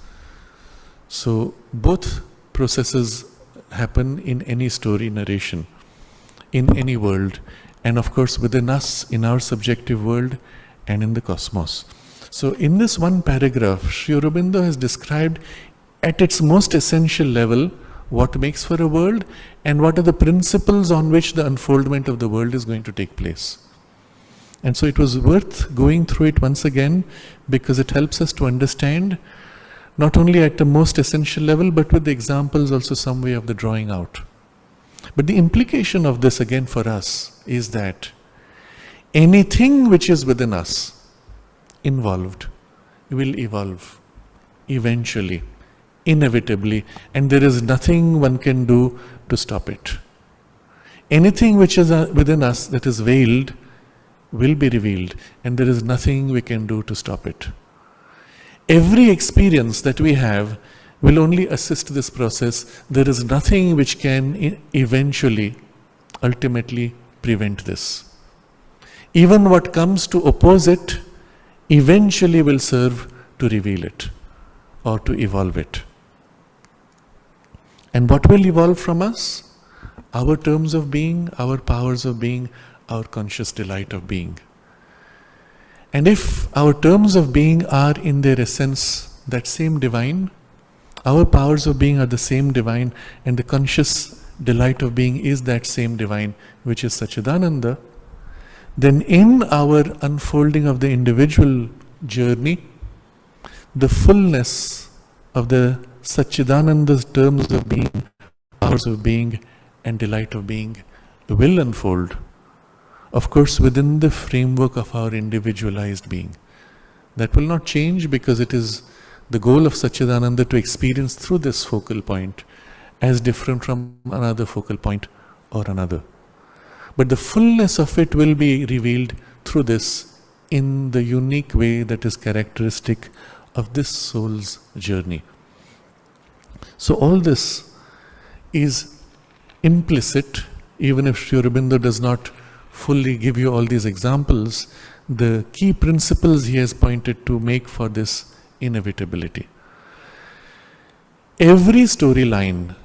So both processes happen in any story narration, in any world, and of course within us, in our subjective world and in the cosmos. So in this one paragraph, Sri Aurobindo has described at its most essential level what makes for a world and what are the principles on which the unfoldment of the world is going to take place. And so it was worth going through it once again because it helps us to understand not only at the most essential level, but with the examples also some way of the drawing out. But the implication of this again for us is that anything which is within us involved will evolve eventually inevitably, and there is nothing one can do to stop it. Anything which is within us that is veiled will be revealed, and there is nothing we can do to stop it. Every experience that we have will only assist this process. There is nothing which can eventually, ultimately prevent this. Even what comes to oppose it eventually will serve to reveal it or to evolve it. And what will evolve from us? Our terms of being, our powers of being, our conscious delight of being. And if our terms of being are in their essence that same divine, our powers of being are the same divine, and the conscious delight of being is that same divine, which is Satchidananda, then in our unfolding of the individual journey, the fullness of the Satchidananda's terms of being, powers of being, and delight of being will unfold. Of course, within the framework of our individualized being. That will not change, because it is the goal of Satchidananda to experience through this focal point as different from another focal point or another. But the fullness of it will be revealed through this in the unique way that is characteristic of this soul's journey. So all this is implicit, even if Sri Aurobindo does not fully give you all these examples. The key principles he has pointed to make for this inevitability. Every storyline,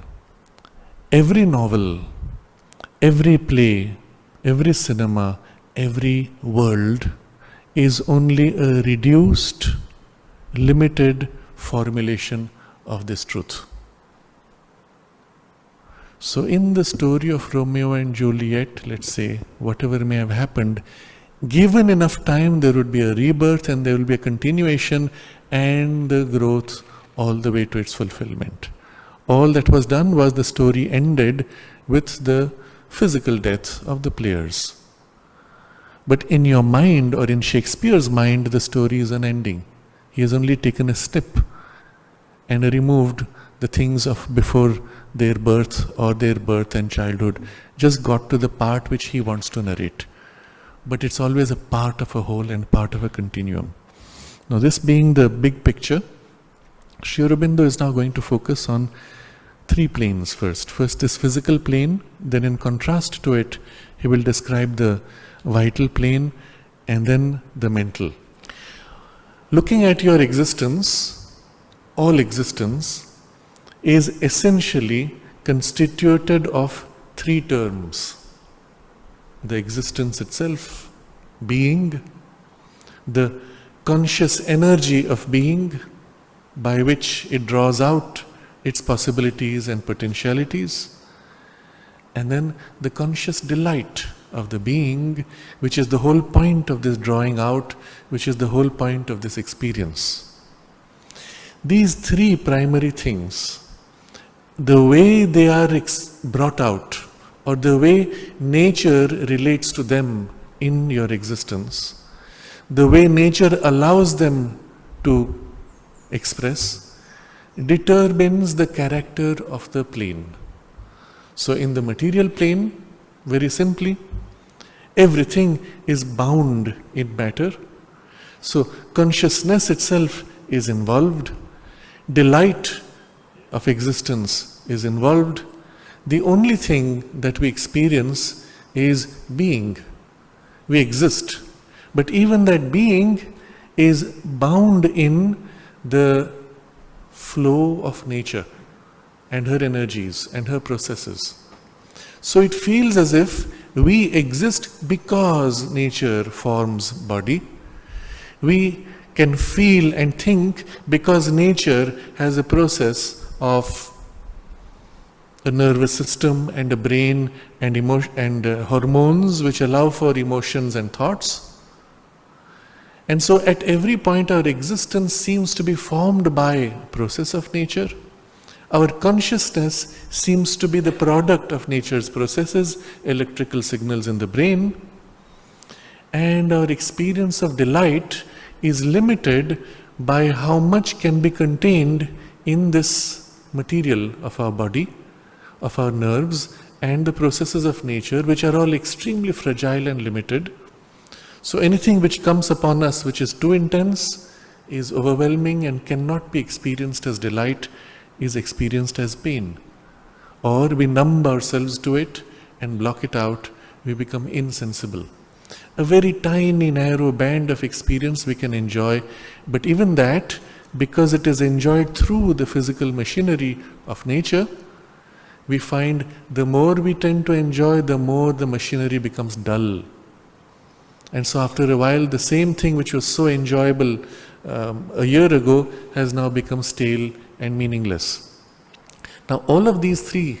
every novel, every play, every cinema, every world is only a reduced, limited formulation of this truth. So in the story of Romeo and Juliet, let's say, whatever may have happened, given enough time, there would be a rebirth and there will be a continuation and the growth all the way to its fulfillment. All that was done was the story ended with the physical death of the players. But in your mind, or in Shakespeare's mind, the story is unending. He has only taken a step and removed the things of before their birth or their birth and childhood, just got to the part which he wants to narrate. But it's always a part of a whole and part of a continuum. Now, this being the big picture, Sri Aurobindo is now going to focus on three planes first. First, this physical plane, then in contrast to it, he will describe the vital plane, and then the mental. Looking at your existence, all existence is essentially constituted of three terms: the existence itself, being, the conscious energy of being by which it draws out its possibilities and potentialities, and then the conscious delight of the being, which is the whole point of this drawing out, which is the whole point of this experience. These three primary things, the way they are brought out, or the way nature relates to them in your existence, the way nature allows them to express, determines the character of the plane. So in the material plane, very simply, everything is bound in matter. So consciousness itself is involved, delight of existence is involved. The only thing that we experience is being. We exist. But even that being is bound in the flow of nature and her energies and her processes. So it feels as if we exist because nature forms body. We can feel and think because nature has a process of a nervous system and a brain and hormones which allow for emotions and thoughts. And so at every point our existence seems to be formed by a process of nature. Our consciousness seems to be the product of nature's processes, electrical signals in the brain. And our experience of delight is limited by how much can be contained in this material of our body, of our nerves, and the processes of nature, which are all extremely fragile and limited. So anything which comes upon us which is too intense, is overwhelming and cannot be experienced as delight, is experienced as pain. Or we numb ourselves to it and block it out, we become insensible. A very tiny narrow band of experience we can enjoy, but even that, because it is enjoyed through the physical machinery of nature, we find the more we tend to enjoy, the more the machinery becomes dull. And so after a while, the same thing which was so enjoyable a year ago has now become stale and meaningless. Now all of these three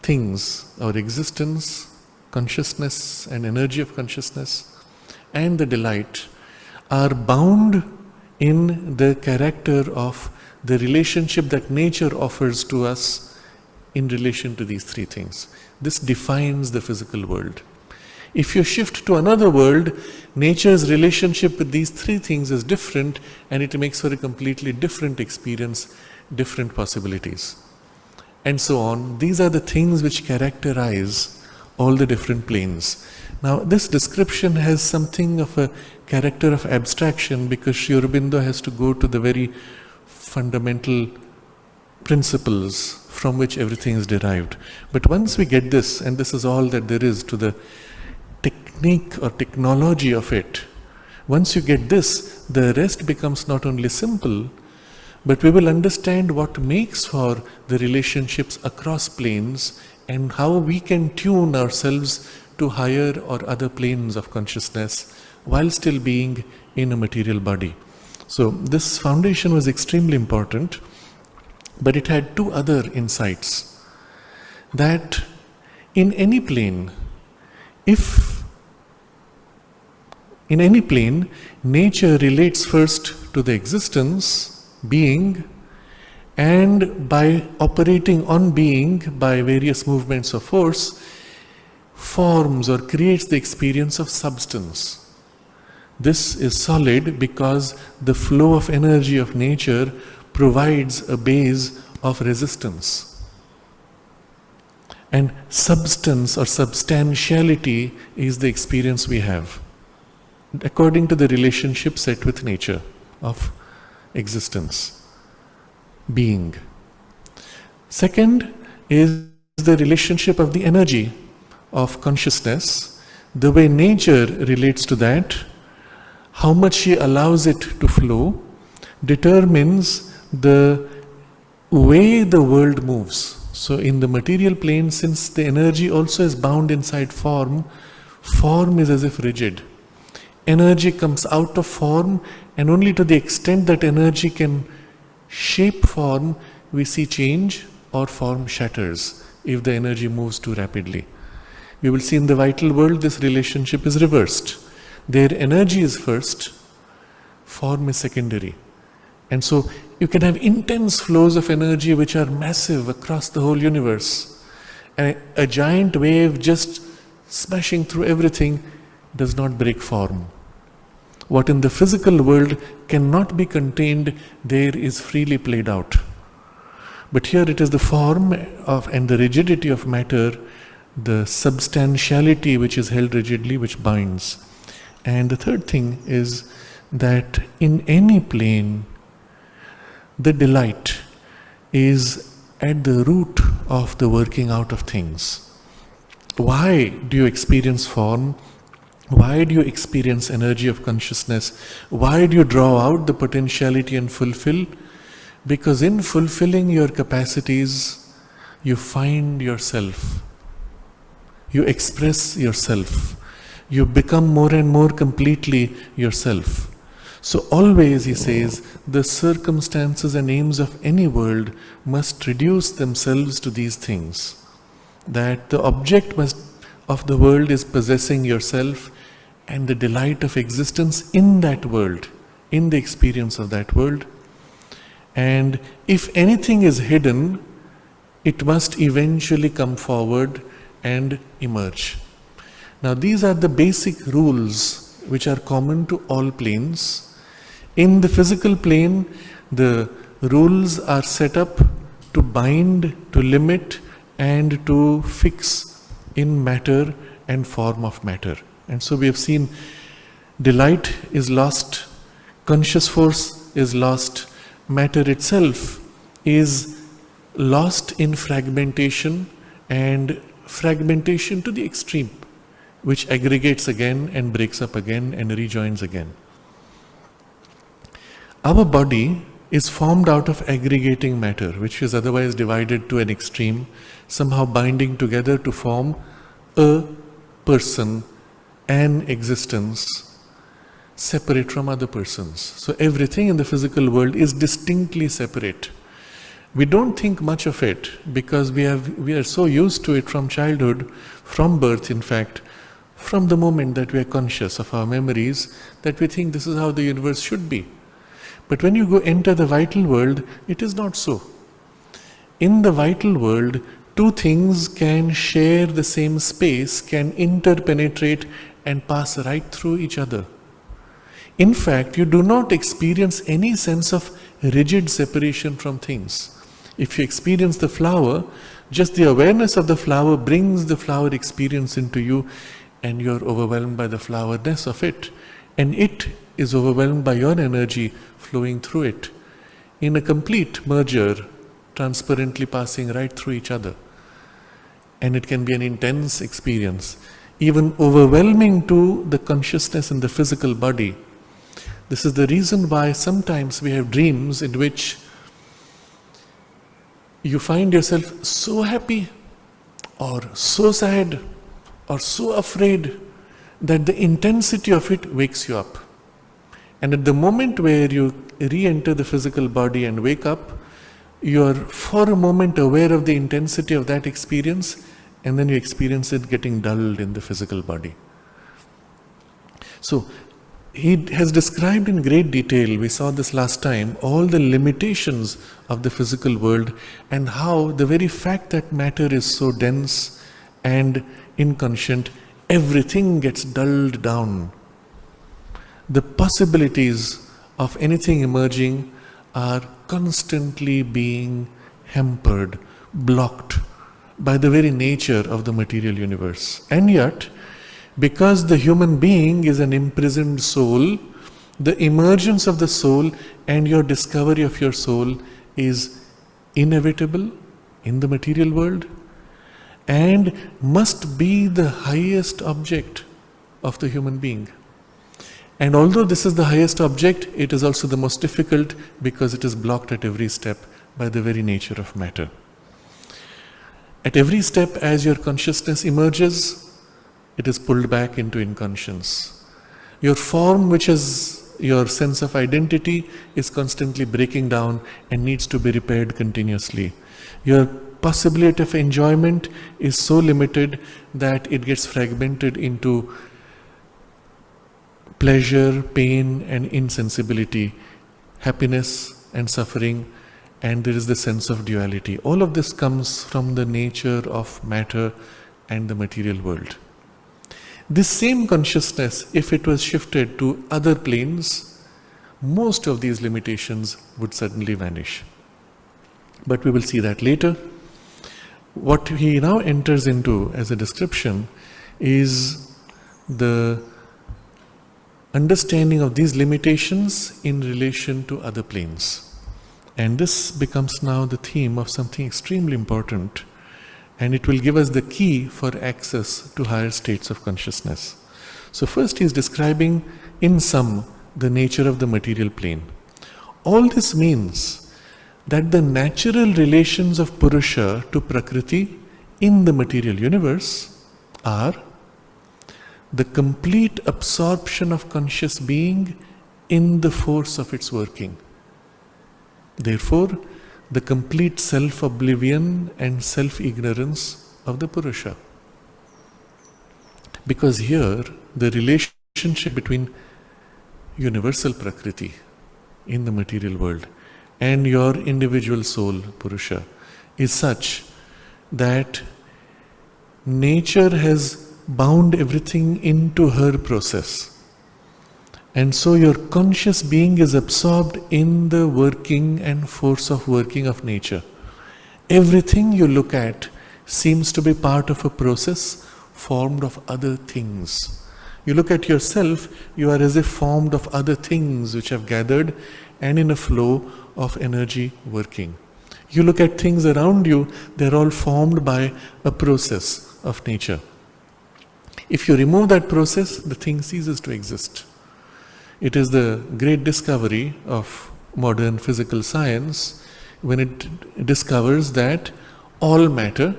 things, our existence, consciousness and energy of consciousness, and the delight, are bound in the character of the relationship that nature offers to us in relation to these three things. This defines the physical world. If you shift to another world, nature's relationship with these three things is different, and it makes for a completely different experience, different possibilities, and so on. These are the things which characterize all the different planes. Now, this description has something of a character of abstraction, because Sri Aurobindo has to go to the very fundamental principles from which everything is derived. But once we get this, and this is all that there is to the technique or technology of it, once you get this, the rest becomes not only simple, but we will understand what makes for the relationships across planes and how we can tune ourselves to higher or other planes of consciousness while still being in a material body. So this foundation was extremely important, but it had two other insights. That in any plane, nature relates first to the existence, being, and by operating on being by various movements of force, forms or creates the experience of substance. This is solid because the flow of energy of nature provides a base of resistance. And substance or substantiality is the experience we have, according to the relationship set with nature of existence, being. Second is the relationship of the energy of consciousness, the way nature relates to that, how much she allows it to flow, determines the way the world moves. So in the material plane, since the energy also is bound inside form, form is as if rigid. Energy comes out of form, and only to the extent that energy can shape form, we see change or form shatters if the energy moves too rapidly. We will see in the vital world this relationship is reversed. Their energy is first, form is secondary. And so you can have intense flows of energy which are massive across the whole universe. A giant wave just smashing through everything does not break form. What in the physical world cannot be contained, there is freely played out. But here it is the form of and the rigidity of matter, the substantiality which is held rigidly, which binds. And the third thing is that in any plane, the delight is at the root of the working out of things. Why do you experience form? Why do you experience energy of consciousness? Why do you draw out the potentiality and fulfill? Because in fulfilling your capacities, you find yourself. You express yourself. You become more and more completely yourself. So always, he says, the circumstances and aims of any world must reduce themselves to these things. That the object of the world is possessing yourself, and the delight of existence in that world, in the experience of that world. And if anything is hidden, it must eventually come forward and emerge. Now these are the basic rules which are common to all planes. In the physical plane, the rules are set up to bind, to limit, and to fix in matter and form of matter. And so we have seen delight is lost, conscious force is lost, matter itself is lost in fragmentation, and fragmentation to the extreme, which aggregates again and breaks up again and rejoins again. Our body is formed out of aggregating matter, which is otherwise divided to an extreme, somehow binding together to form a person, an existence, separate from other persons. So everything in the physical world is distinctly separate. We don't think much of it because we are so used to it from childhood, from birth in fact, from the moment that we are conscious of our memories, that we think this is how the universe should be. But when you go enter the vital world, it is not so. In the vital world, two things can share the same space, can interpenetrate and pass right through each other. In fact, you do not experience any sense of rigid separation from things. If you experience the flower, just the awareness of the flower brings the flower experience into you, and you are overwhelmed by the flowerness of it. And it is overwhelmed by your energy flowing through it in a complete merger, transparently passing right through each other. And it can be an intense experience, even overwhelming to the consciousness in the physical body. This is the reason why sometimes we have dreams in which you find yourself so happy or so sad or so afraid that the intensity of it wakes you up. And at the moment where you re-enter the physical body and wake up, you are for a moment aware of the intensity of that experience, and then you experience it getting dulled in the physical body. So he has described in great detail, we saw this last time, all the limitations of the physical world and how the very fact that matter is so dense and inconscient, everything gets dulled down. The possibilities of anything emerging are constantly being hampered, blocked by the very nature of the material universe. And yet, because the human being is an imprisoned soul, the emergence of the soul and your discovery of your soul is inevitable in the material world and must be the highest object of the human being. And although this is the highest object, it is also the most difficult because it is blocked at every step by the very nature of matter. At every step, as your consciousness emerges, it is pulled back into inconscience. Your form, which is your sense of identity, is constantly breaking down and needs to be repaired continuously. Your possibility of enjoyment is so limited that it gets fragmented into pleasure, pain and insensibility, happiness and suffering, and there is the sense of duality. All of this comes from the nature of matter and the material world. This same consciousness, if it was shifted to other planes, most of these limitations would suddenly vanish. But we will see that later. What he now enters into as a description is the understanding of these limitations in relation to other planes. And this becomes now the theme of something extremely important, and it will give us the key for access to higher states of consciousness. So first he is describing in sum the nature of the material plane. All this means that the natural relations of Purusha to Prakriti in the material universe are the complete absorption of conscious being in the force of its working. Therefore, the complete self-oblivion and self-ignorance of the Purusha. Because here, the relationship between universal Prakriti in the material world and your individual soul, Purusha, is such that nature has bound everything into her process. And so your conscious being is absorbed in the working and force of working of nature. Everything you look at seems to be part of a process formed of other things. You look at yourself, you are as if formed of other things which have gathered and in a flow of energy working. You look at things around you, they're all formed by a process of nature. If you remove that process, the thing ceases to exist. It is the great discovery of modern physical science when it discovers that all matter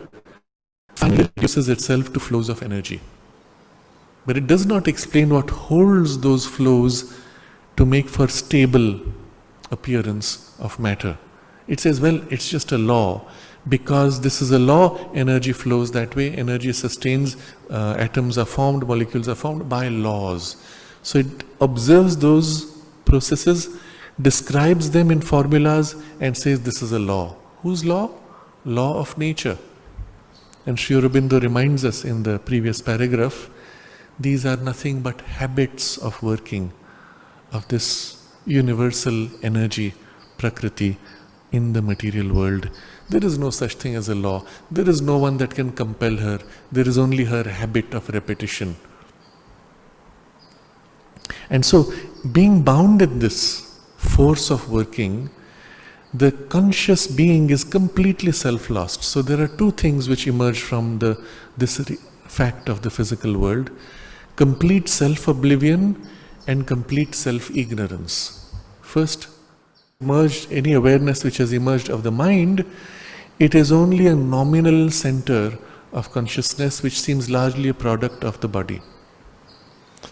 finally reduces itself to flows of energy. But it does not explain what holds those flows to make for stable appearance of matter. It says, well, it's just a law. Because this is a law, energy flows that way, energy sustains, atoms are formed, molecules are formed by laws. So it observes those processes, describes them in formulas and says this is a law. Whose law? Law of nature. And Sri Aurobindo reminds us in the previous paragraph, these are nothing but habits of working of this universal energy, Prakriti, in the material world. There is no such thing as a law. There is no one that can compel her. There is only her habit of repetition. And so, being bound in this force of working, the conscious being is completely self-lost. So there are two things which emerge from this fact of the physical world: complete self-oblivion and complete self-ignorance. First, any awareness which has emerged of the mind, it is only a nominal center of consciousness which seems largely a product of the body.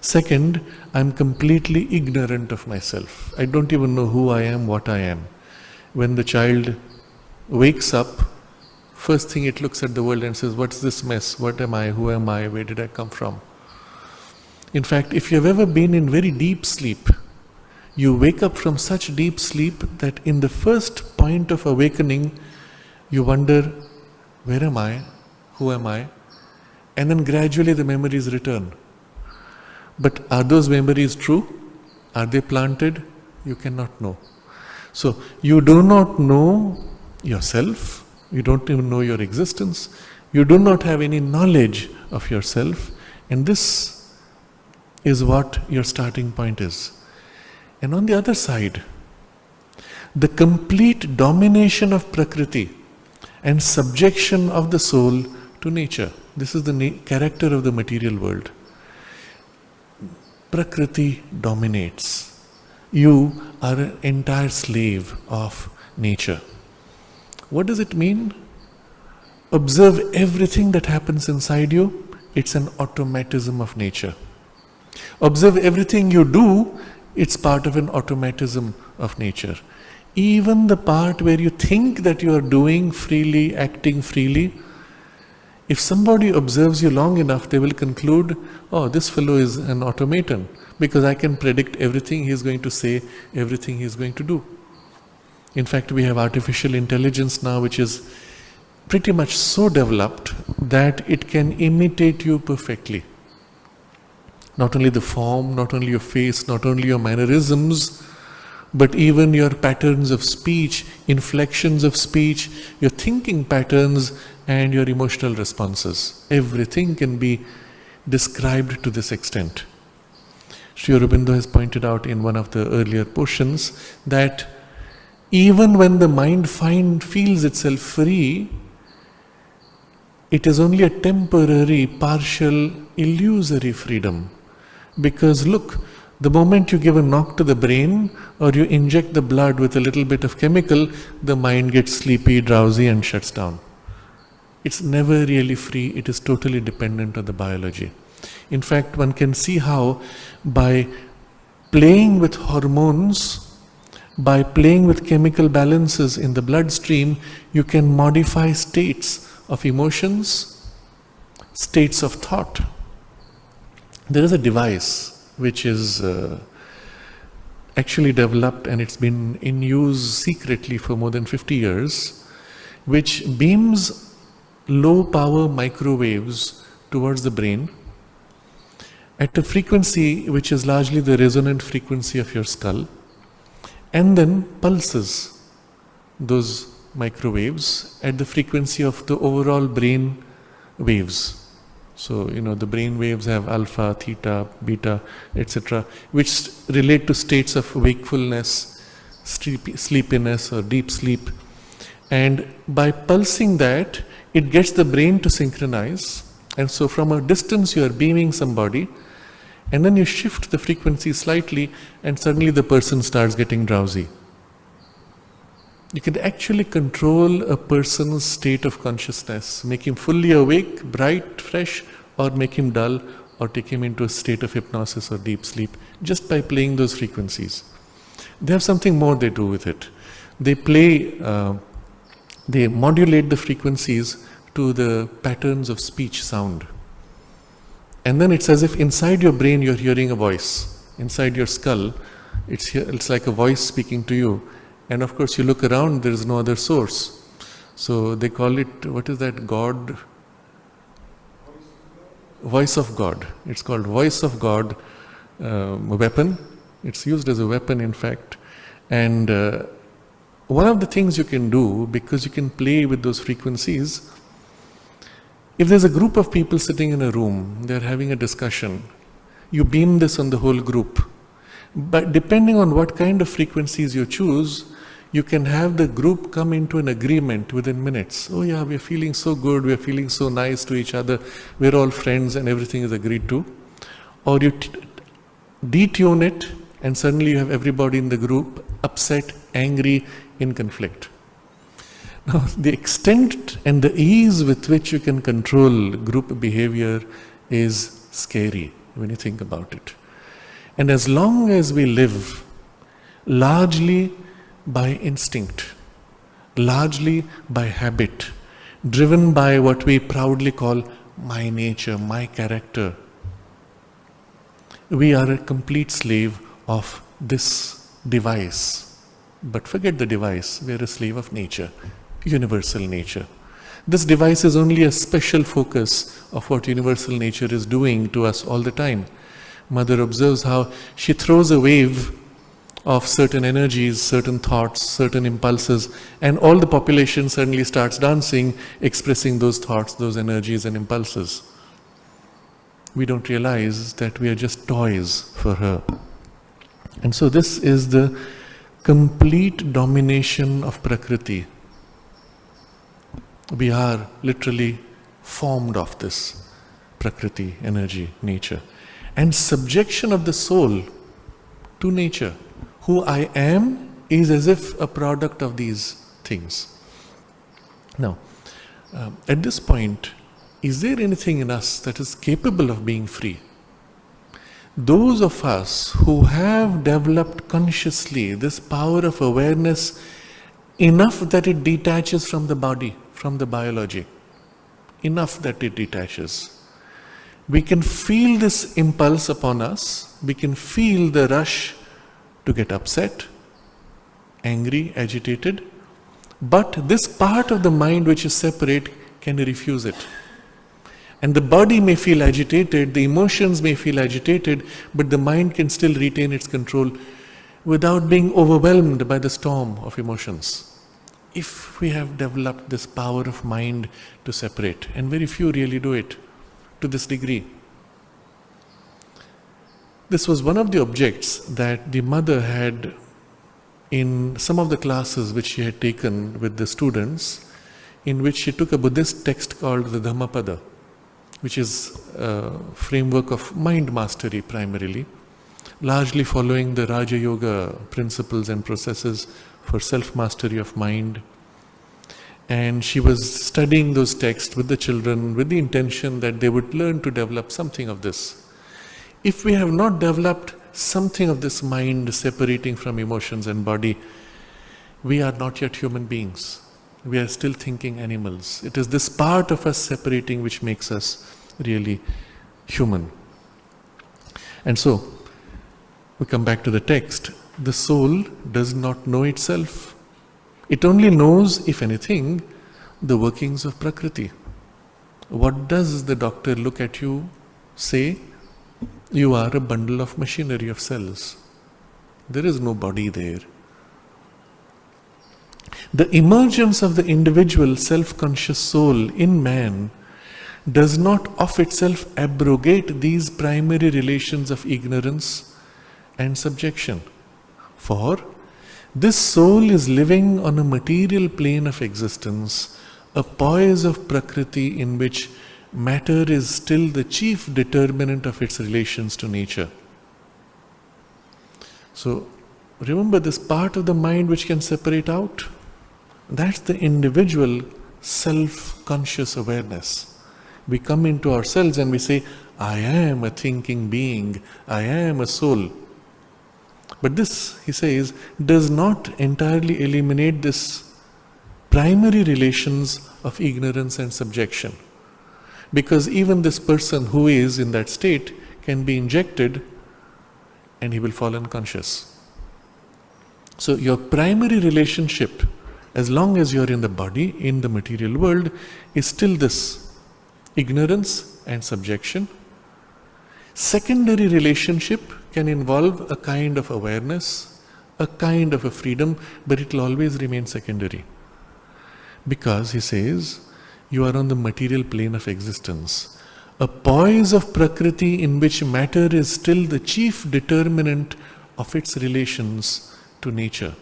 Second, I am completely ignorant of myself. I don't even know who I am, what I am. When the child wakes up, first thing it looks at the world and says, what's this mess? What am I? Who am I? Where did I come from? In fact, if you have ever been in very deep sleep, you wake up from such deep sleep that in the first point of awakening, you wonder, where am I? Who am I? And then gradually the memories return. But are those memories true? Are they planted? You cannot know. So you do not know yourself. You don't even know your existence. You do not have any knowledge of yourself. And this is what your starting point is. And on the other side, the complete domination of Prakriti and subjection of the soul to nature. This is the character of the material world. Prakriti dominates. You are an entire slave of nature. What does it mean? Observe everything that happens inside you. It's an automatism of nature. Observe everything you do. It's part of an automatism of nature. Even the part where you think that you are doing freely, acting freely, if somebody observes you long enough, they will conclude, oh, this fellow is an automaton, because I can predict everything he is going to say, everything he is going to do. In fact, we have artificial intelligence now which is pretty much so developed that it can imitate you perfectly. Not only the form, not only your face, not only your mannerisms, but even your patterns of speech, inflections of speech, your thinking patterns and your emotional responses. Everything can be described to this extent. Sri Aurobindo has pointed out in one of the earlier portions that even when the mind feels itself free, it is only a temporary, partial, illusory freedom. Because look, the moment you give a knock to the brain or you inject the blood with a little bit of chemical, the mind gets sleepy, drowsy and shuts down. It's never really free, it is totally dependent on the biology. In fact, one can see how by playing with hormones, by playing with chemical balances in the bloodstream, you can modify states of emotions, states of thought. There is a device which is actually developed and it's been in use secretly for more than 50 years, which beams low power microwaves towards the brain, at a frequency which is largely the resonant frequency of your skull, and then pulses those microwaves at the frequency of the overall brain waves. So, the brain waves have alpha, theta, beta, etc., which relate to states of wakefulness, sleepiness, or deep sleep. And by pulsing that, it gets the brain to synchronize. And so from a distance you are beaming somebody, and then you shift the frequency slightly, and suddenly the person starts getting drowsy. You can actually control a person's state of consciousness, make him fully awake, bright, fresh, or make him dull, or take him into a state of hypnosis or deep sleep, just by playing those frequencies. They have something more they do with it. They modulate the frequencies to the patterns of speech sound. And then it's as if inside your brain you're hearing a voice. Inside your skull, it's like a voice speaking to you. And of course you look around, there is no other source. So they call it, what is that, God? Voice of God. It's called Voice of God weapon. It's used as a weapon, in fact. And one of the things you can do, because you can play with those frequencies, if there's a group of people sitting in a room, they're having a discussion, you beam this on the whole group. But depending on what kind of frequencies you choose, you can have the group come into an agreement within minutes. Oh yeah, we're feeling so good, we're feeling so nice to each other, we're all friends and everything is agreed to. Or you detune it, and suddenly you have everybody in the group upset, angry, in conflict. Now, the extent and the ease with which you can control group behavior is scary when you think about it. And as long as we live largely by instinct, largely by habit, driven by what we proudly call my nature, my character, we are a complete slave of this device. But forget the device, we are a slave of nature, universal nature. This device is only a special focus of what universal nature is doing to us all the time. Mother observes how she throws a wave of certain energies, certain thoughts, certain impulses, and all the population suddenly starts dancing, expressing those thoughts, those energies and impulses. We don't realize that we are just toys for her. And so this is the complete domination of Prakriti. We are literally formed of this Prakriti, energy, nature. And subjection of the soul to nature. Who I am is as if a product of these things. Now, at this point, is there anything in us that is capable of being free? Those of us who have developed consciously this power of awareness enough that it detaches from the body, from the biology, enough that it detaches. We can feel this impulse upon us, we can feel the rush to get upset, angry, agitated, but this part of the mind which is separate can refuse it. And the body may feel agitated, the emotions may feel agitated, but the mind can still retain its control without being overwhelmed by the storm of emotions. If we have developed this power of mind to separate, and very few really do it to this degree. This was one of the objects that the mother had in some of the classes which she had taken with the students, in which she took a Buddhist text called the Dhammapada, which is a framework of mind mastery primarily, largely following the Raja Yoga principles and processes for self-mastery of mind. And she was studying those texts with the children with the intention that they would learn to develop something of this. If we have not developed something of this mind separating from emotions and body, we are not yet human beings. We are still thinking animals. It is this part of us separating which makes us really human. And so, we come back to the text. The soul does not know itself. It only knows, if anything, the workings of Prakriti. What does the doctor look at you say? You are a bundle of machinery of cells. There is no body there. The emergence of the individual self-conscious soul in man does not of itself abrogate these primary relations of ignorance and subjection. For this soul is living on a material plane of existence, a poise of Prakriti in which matter is still the chief determinant of its relations to nature. So, remember this part of the mind which can separate out? That's the individual self-conscious awareness. We come into ourselves and we say, I am a thinking being, I am a soul. But this, he says, does not entirely eliminate this primary relations of ignorance and subjection. Because even this person who is in that state can be injected and he will fall unconscious. So your primary relationship, as long as you are in the body, in the material world, is still this ignorance and subjection. Secondary relationship can involve a kind of awareness, a kind of a freedom, but it will always remain secondary. Because, he says, you are on the material plane of existence, a poise of Prakriti in which matter is still the chief determinant of its relations to nature.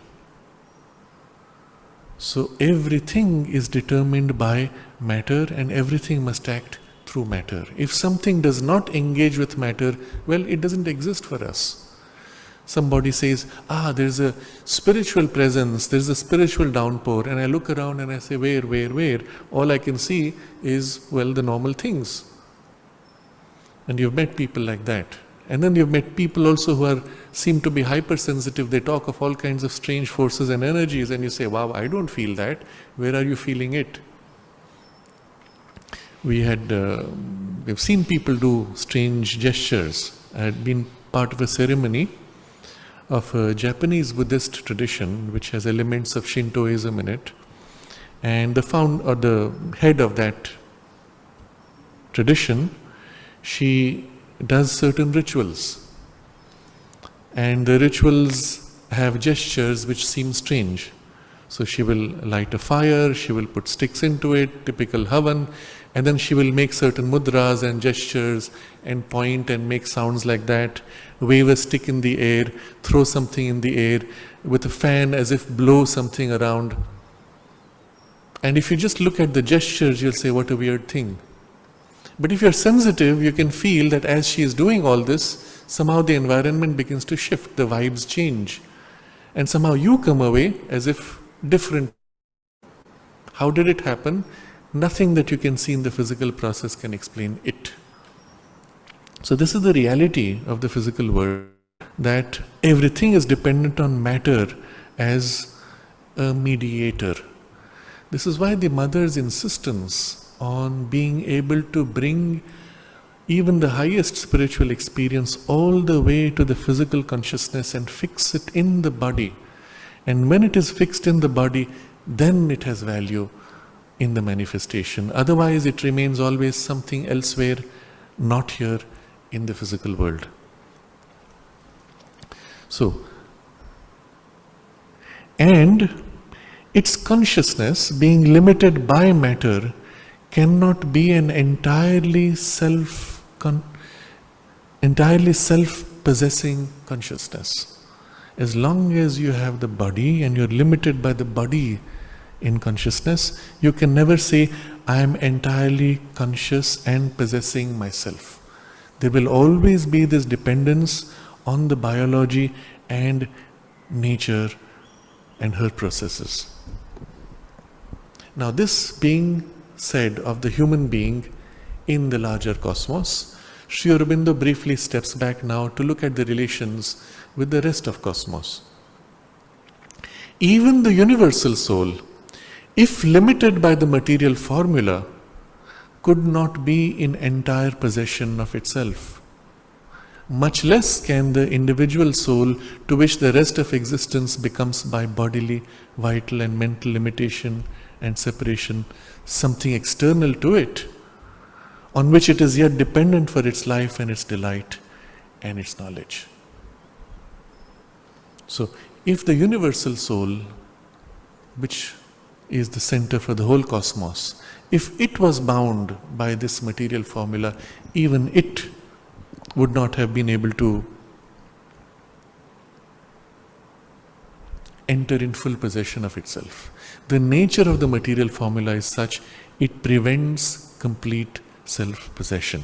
So everything is determined by matter and everything must act through matter. If something does not engage with matter, well, it doesn't exist for us. Somebody says, there's a spiritual presence, there's a spiritual downpour, and I look around and I say, where? All I can see is, well, the normal things. And you've met people like that. And then you've met people also who seem to be hypersensitive. They talk of all kinds of strange forces and energies, and you say, wow, I don't feel that. Where are you feeling it? We've seen people do strange gestures. I had been part of a ceremony of a Japanese Buddhist tradition which has elements of Shintoism in it, and the head of that tradition, she does certain rituals, and the rituals have gestures which seem strange. So she will light a fire, she will put sticks into it, typical Havan, and then she will make certain mudras and gestures and point and make sounds like that, wave a stick in the air, throw something in the air with a fan as if blow something around. And if you just look at the gestures, you'll say, what a weird thing. But if you're sensitive, you can feel that as she is doing all this, somehow the environment begins to shift, the vibes change. And somehow you come away as if different. How did it happen? Nothing that you can see in the physical process can explain it. So this is the reality of the physical world, that everything is dependent on matter as a mediator. This is why the mother's insistence on being able to bring even the highest spiritual experience all the way to the physical consciousness and fix it in the body. And when it is fixed in the body, then it has value in the manifestation. Otherwise, it remains always something elsewhere, not here in the physical world. So, and its consciousness, being limited by matter, cannot be an entirely self-possessing consciousness. As long as you have the body and you're limited by the body in consciousness, you can never say, I am entirely conscious and possessing myself. There will always be this dependence on the biology and nature and her processes. Now, this being said of the human being in the larger cosmos, Sri Aurobindo briefly steps back now to look at the relations with the rest of cosmos. Even the universal soul, if limited by the material formula, could not be in entire possession of itself. Much less can the individual soul, to which the rest of existence becomes by bodily, vital and mental limitation and separation, something external to it, on which it is yet dependent for its life and its delight, and its knowledge. So, if the universal soul, which is the center for the whole cosmos, if it was bound by this material formula, even it would not have been able to enter in full possession of itself. The nature of the material formula is such, it prevents complete self-possession.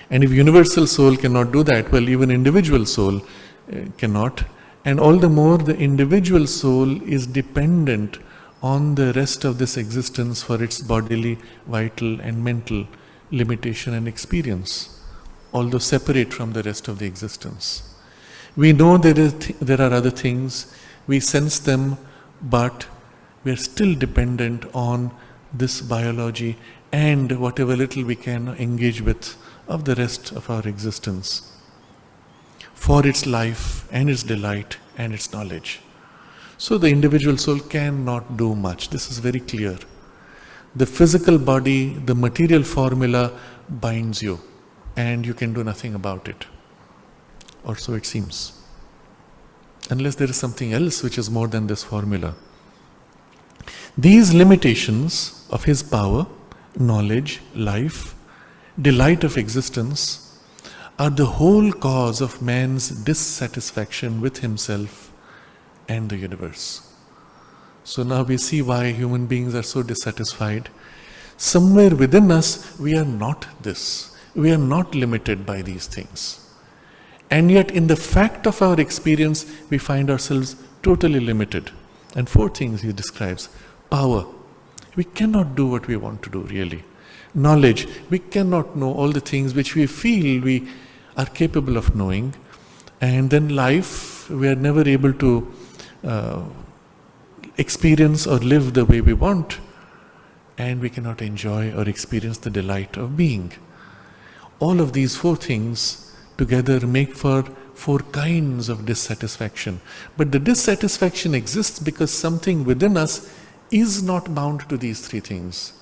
And if universal soul cannot do that, well, even individual soul cannot. And all the more the individual soul is dependent on the rest of this existence for its bodily, vital and mental limitation and experience, although separate from the rest of the existence. We know there are other things, we sense them, but we are still dependent on this biology and whatever little we can engage with of the rest of our existence for its life and its delight and its knowledge. So the individual soul cannot do much. This is very clear. The physical body, the material formula binds you, and you can do nothing about it. Or so it seems. Unless there is something else which is more than this formula. These limitations of his power, knowledge, life, delight of existence are the whole cause of man's dissatisfaction with himself and the universe. So now we see why human beings are so dissatisfied. Somewhere within us, we are not this. We are not limited by these things. And yet in the fact of our experience, we find ourselves totally limited. And 4 things he describes. Power. We cannot do what we want to do, really. Knowledge. We cannot know all the things which we feel we are capable of knowing. And then life, we are never able to experience or live the way we want. And we cannot enjoy or experience the delight of being. All of these 4 things together make for 4 kinds of dissatisfaction. But the dissatisfaction exists because something within us is not bound to these 3 things.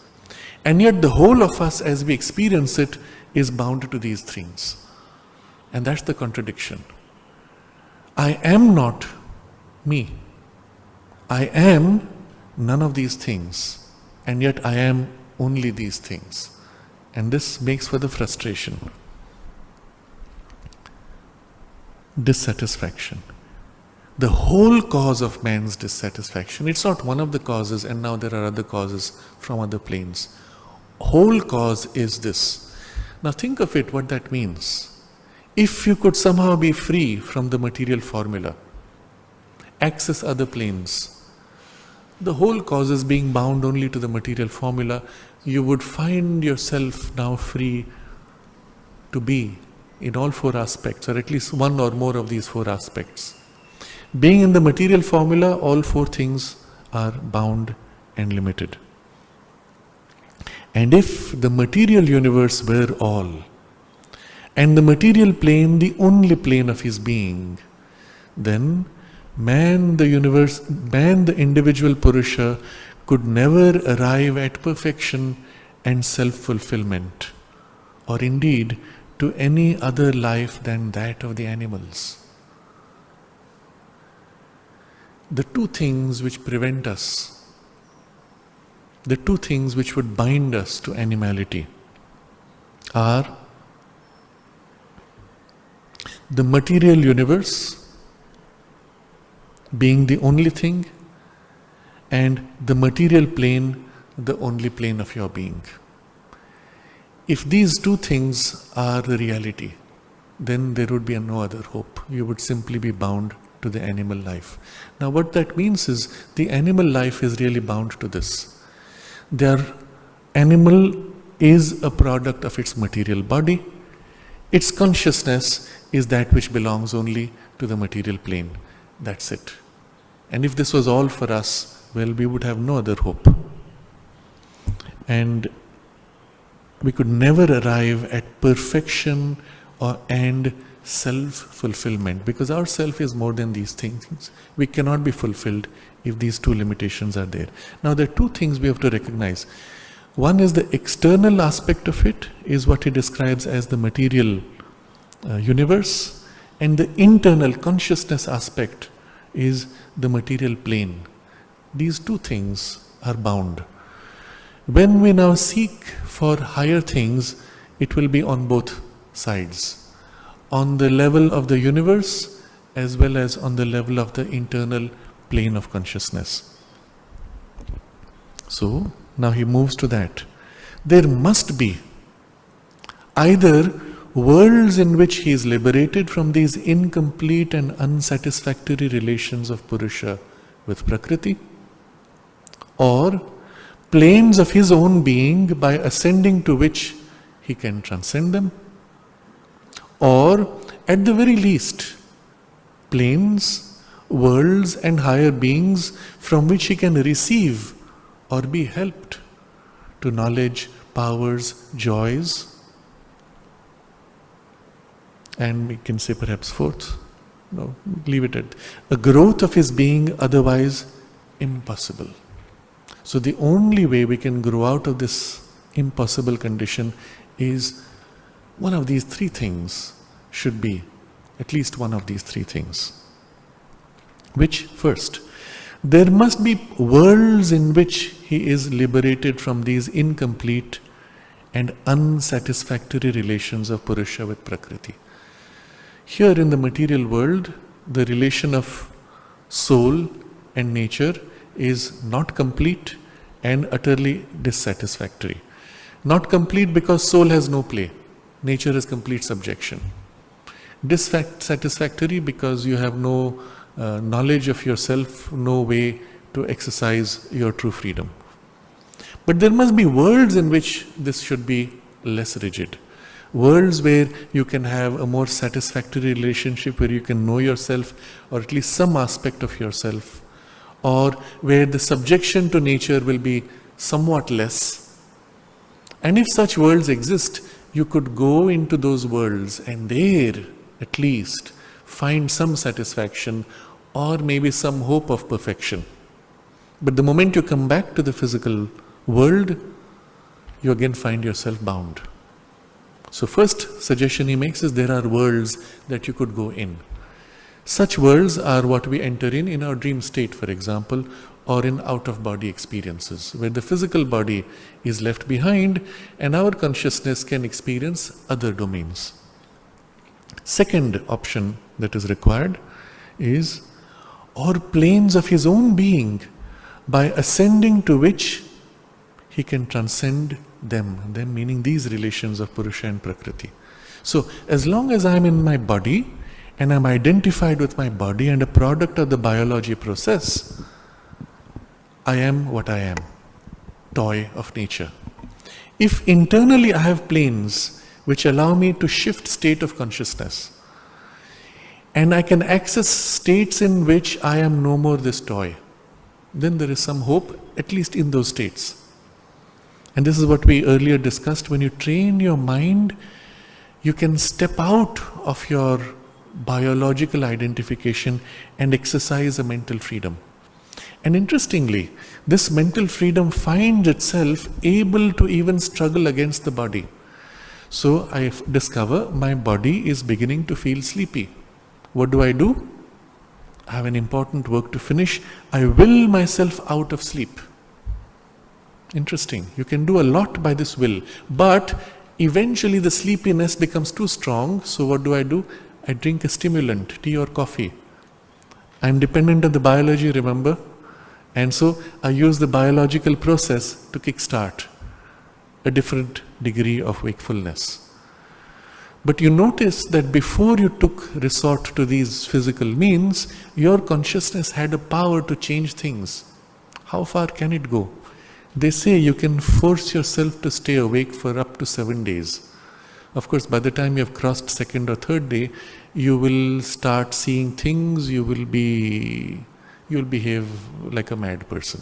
And yet the whole of us as we experience it is bound to these things. And that's the contradiction. I am not me. I am none of these things. And yet I am only these things. And this makes for the frustration. Dissatisfaction. The whole cause of man's dissatisfaction, it's not one of the causes and now there are other causes from other planes. Whole cause is this. Now think of it, what that means. If you could somehow be free from the material formula, access other planes, the whole cause is being bound only to the material formula, you would find yourself now free to be in all 4 aspects, or at least one or more of these 4 aspects. Being in the material formula, all 4 things are bound and limited. And if the material universe were all, and the material plane the only plane of his being, then man, the individual Purusha, could never arrive at perfection and self-fulfillment, or indeed to any other life than that of the animals. The 2 things which prevent us, the 2 things which would bind us to animality are the material universe being the only thing, and the material plane the only plane of your being. If these 2 things are the reality, then there would be no other hope. You would simply be bound to the animal life. Now what that means is the animal life is really bound to this. Their animal is a product of its material body. Its consciousness is that which belongs only to the material plane. That's it. And if this was all for us, well, we would have no other hope. And we could never arrive at perfection and self-fulfillment, because our self is more than these things. We cannot be fulfilled if these 2 limitations are there. Now there are 2 things we have to recognize. One is the external aspect of it, is what he describes as the material universe, and the internal consciousness aspect is the material plane. These two things are bound. When we now seek for higher things, it will be on both sides, on the level of the universe as well as on the level of the internal plane of consciousness. So now he moves to that. There must be either worlds in which he is liberated from these incomplete and unsatisfactory relations of Purusha with Prakriti, or planes of his own being by ascending to which he can transcend them, or at the very least planes, worlds and higher beings from which he can receive or be helped to knowledge, powers, joys. And we can say perhaps fourth, no, leave it at a growth of his being otherwise impossible. So the only way we can grow out of this impossible condition is one of these three things should be, at least one of these three things. Which first, there must be worlds in which he is liberated from these incomplete and unsatisfactory relations of Purusha with Prakriti. Here in the material world, the relation of soul and nature is not complete and utterly dissatisfactory. Not complete because soul has no play, nature has complete subjection. Dissatisfactory because you have no knowledge of yourself, no way to exercise your true freedom. But there must be worlds in which this should be less rigid. Worlds where you can have a more satisfactory relationship, where you can know yourself, or at least some aspect of yourself, or where the subjection to nature will be somewhat less. And if such worlds exist, you could go into those worlds and there, at least, find some satisfaction or maybe some hope of perfection. But the moment you come back to the physical world, you again find yourself bound. So first suggestion he makes is there are worlds that you could go in. Such worlds are what we enter in our dream state, for example, or in out-of-body experiences, where the physical body is left behind and our consciousness can experience other domains. Second option that is required is, or planes of his own being, by ascending to which he can transcend them meaning these relations of Purusha and Prakriti. So as long as I am in my body and I am identified with my body and a product of the biology process, I am what I am, toy of nature. If internally I have planes which allow me to shift state of consciousness, and I can access states in which I am no more this toy, then there is some hope, at least in those states. And this is what we earlier discussed. When you train your mind, you can step out of your biological identification and exercise a mental freedom. And interestingly, this mental freedom finds itself able to even struggle against the body. So I discover my body is beginning to feel sleepy. What do? I have an important work to finish. I will myself out of sleep. Interesting. You can do a lot by this will, but eventually the sleepiness becomes too strong. So what do? I drink a stimulant, tea or coffee. I'm dependent on the biology, remember? And so I use the biological process to kickstart a different degree of wakefulness. But you notice that before you took resort to these physical means, your consciousness had a power to change things. How far can it go? They say you can force yourself to stay awake for up to 7 days. Of course, by the time you have crossed second or third day, you will start seeing things, you will behave like a mad person.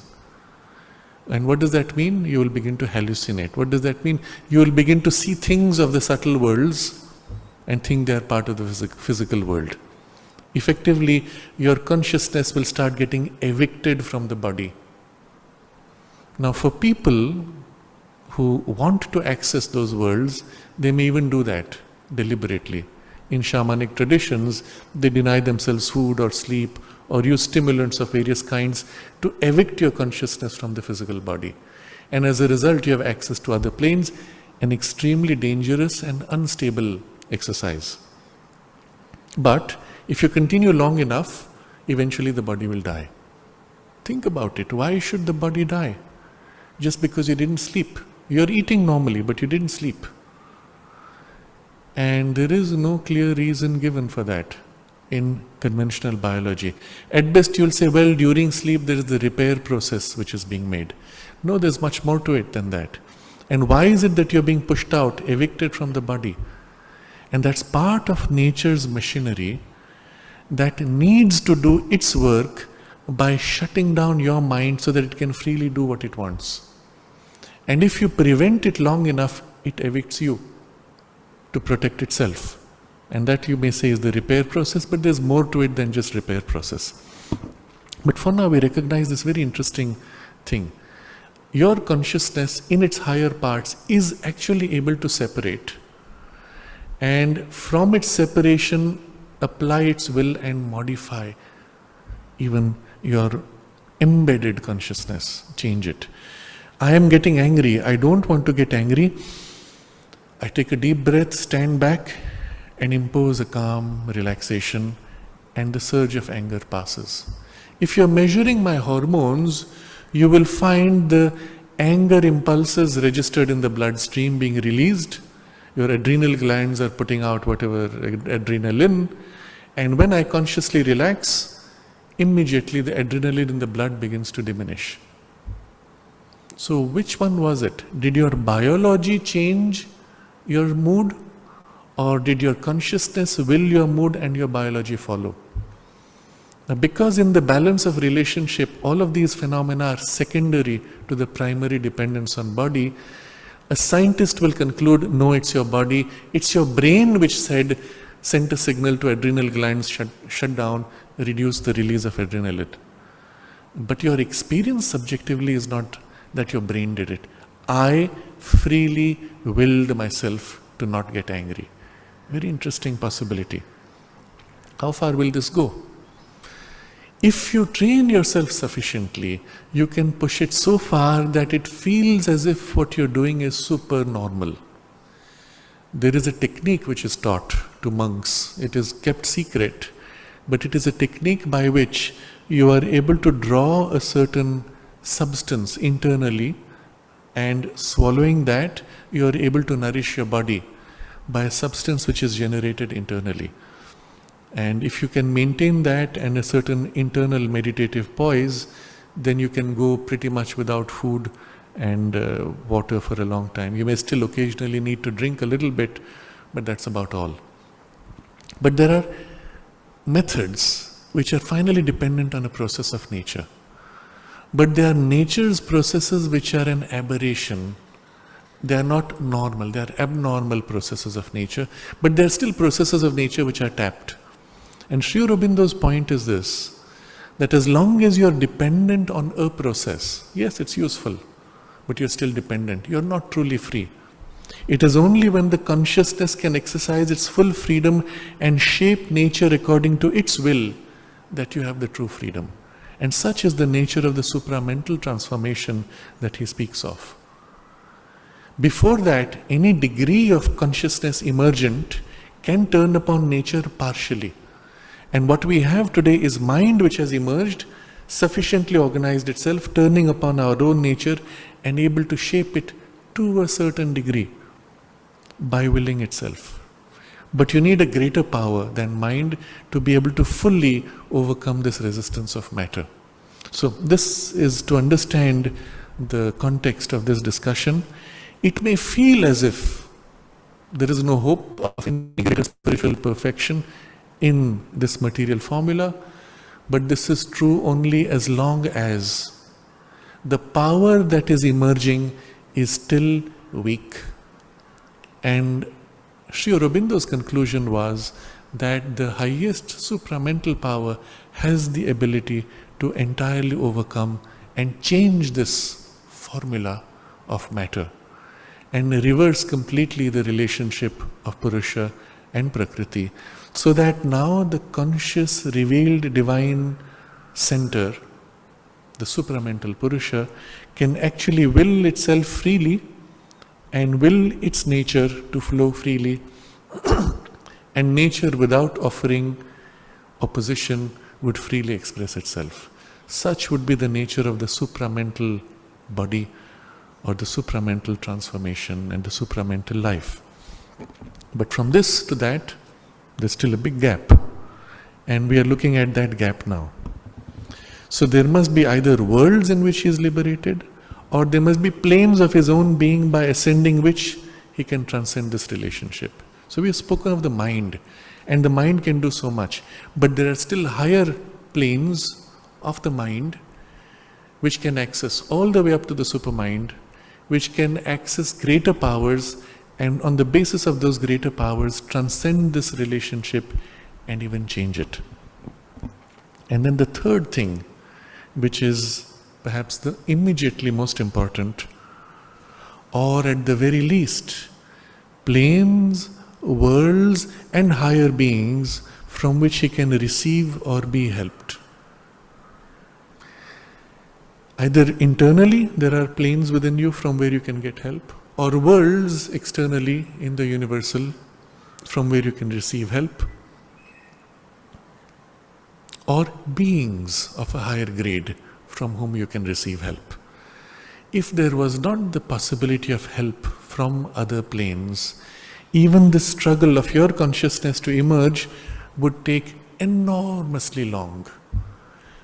And what does that mean? You will begin to hallucinate. What does that mean? You will begin to see things of the subtle worlds and think they are part of the physical world. Effectively, your consciousness will start getting evicted from the body. Now, for people who want to access those worlds, they may even do that deliberately. in shamanic traditions, they deny themselves food or sleep or use stimulants of various kinds to evict your consciousness from the physical body. And as a result, you have access to other planes, an extremely dangerous and unstable exercise. But if you continue long enough, eventually the body will die. Think about it. Why should the body die? Just because you didn't sleep. You're eating normally, but you didn't sleep. And there is no clear reason given for that in conventional biology. At best, you'll say, well, during sleep, there is the repair process which is being made. No, there's much more to it than that. And why is it that you're being pushed out, evicted from the body? And that's part of nature's machinery that needs to do its work by shutting down your mind so that it can freely do what it wants. And if you prevent it long enough, it evicts you to protect itself. And that, you may say, is the repair process, but there's more to it than just repair process. But for now, we recognize this very interesting thing. Your consciousness in its higher parts is actually able to separate, and from its separation apply its will and modify even your embedded consciousness, change it. I am getting angry, I don't want to get angry. I take a deep breath, stand back and impose a calm relaxation, and the surge of anger passes. If you're measuring my hormones, you will find the anger impulses registered in the bloodstream being released. Your adrenal glands are putting out whatever adrenaline, and when I consciously relax, immediately the adrenaline in the blood begins to diminish. So which one was it? Did your biology change your mood, or did your consciousness will your mood and your biology follow? Now, because in the balance of relationship, all of these phenomena are secondary to the primary dependence on body, a scientist will conclude, no, it's your body, it's your brain which sent a signal to adrenal glands, shut down, reduce the release of adrenaline. But your experience subjectively is not that your brain did it. I freely willed myself to not get angry. Very interesting possibility. How far will this go? If you train yourself sufficiently, you can push it so far that it feels as if what you're doing is super normal. There is a technique which is taught to monks. It is kept secret, but it is a technique by which you are able to draw a certain substance internally, and swallowing that, you are able to nourish your body by a substance which is generated internally. And if you can maintain that and a certain internal meditative poise, then you can go pretty much without food and water for a long time. You may still occasionally need to drink a little bit, but that's about all. But there are methods which are finally dependent on a process of nature. But they are nature's processes which are an aberration. They are not normal, they are abnormal processes of nature, but they are still processes of nature which are tapped. And Sri Aurobindo's point is this, that as long as you are dependent on a process, yes, it's useful, but you're still dependent. You're not truly free. It is only when the consciousness can exercise its full freedom and shape nature according to its will that you have the true freedom. And such is the nature of the supramental transformation that he speaks of. Before that, any degree of consciousness emergent can turn upon nature partially. And what we have today is mind which has emerged, sufficiently organized itself, turning upon our own nature and able to shape it to a certain degree by willing itself. But you need a greater power than mind to be able to fully overcome this resistance of matter. So this is to understand the context of this discussion. It may feel as if there is no hope of any greater spiritual perfection in this material formula, but this is true only as long as the power that is emerging is still weak. And Sri Aurobindo's conclusion was that the highest supramental power has the ability to entirely overcome and change this formula of matter and reverse completely the relationship of Purusha and Prakriti, so that now the conscious, revealed divine center, the supramental Purusha, can actually will itself freely and will its nature to flow freely, and nature without offering opposition would freely express itself. Such would be the nature of the supramental body, or the supramental transformation and the supramental life. But from this to that, there's still a big gap, and we are looking at that gap now. So there must be either worlds in which he is liberated, or there must be planes of his own being by ascending which he can transcend this relationship. So we have spoken of the mind, and the mind can do so much, but there are still higher planes of the mind which can access all the way up to the supermind, which can access greater powers, and on the basis of those greater powers transcend this relationship and even change it. And then the third thing, which is perhaps the immediately most important, or at the very least, planes, worlds and higher beings from which he can receive or be helped. Either internally there are planes within you from where you can get help, or worlds externally in the universal from where you can receive help, or beings of a higher grade from whom you can receive help. If there was not the possibility of help from other planes, even the struggle of your consciousness to emerge would take enormously long.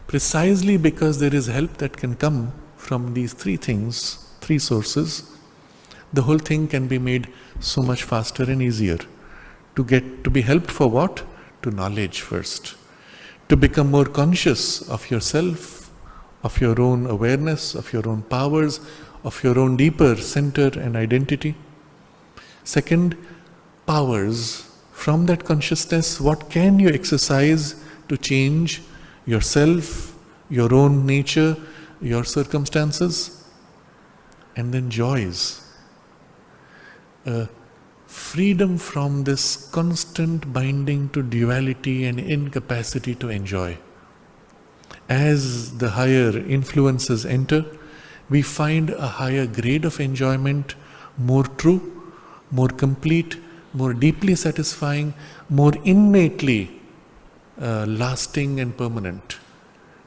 Precisely because there is help that can come from these three things, three sources, the whole thing can be made so much faster and easier. To be helped for what? To knowledge first. To become more conscious of yourself, of your own awareness, of your own powers, of your own deeper center and identity. Second, powers. From that consciousness, what can you exercise to change yourself, your own nature, your circumstances? And then joys. Freedom from this constant binding to duality and incapacity to enjoy. As the higher influences enter, we find a higher grade of enjoyment, more true, more complete, more deeply satisfying, more innately lasting and permanent,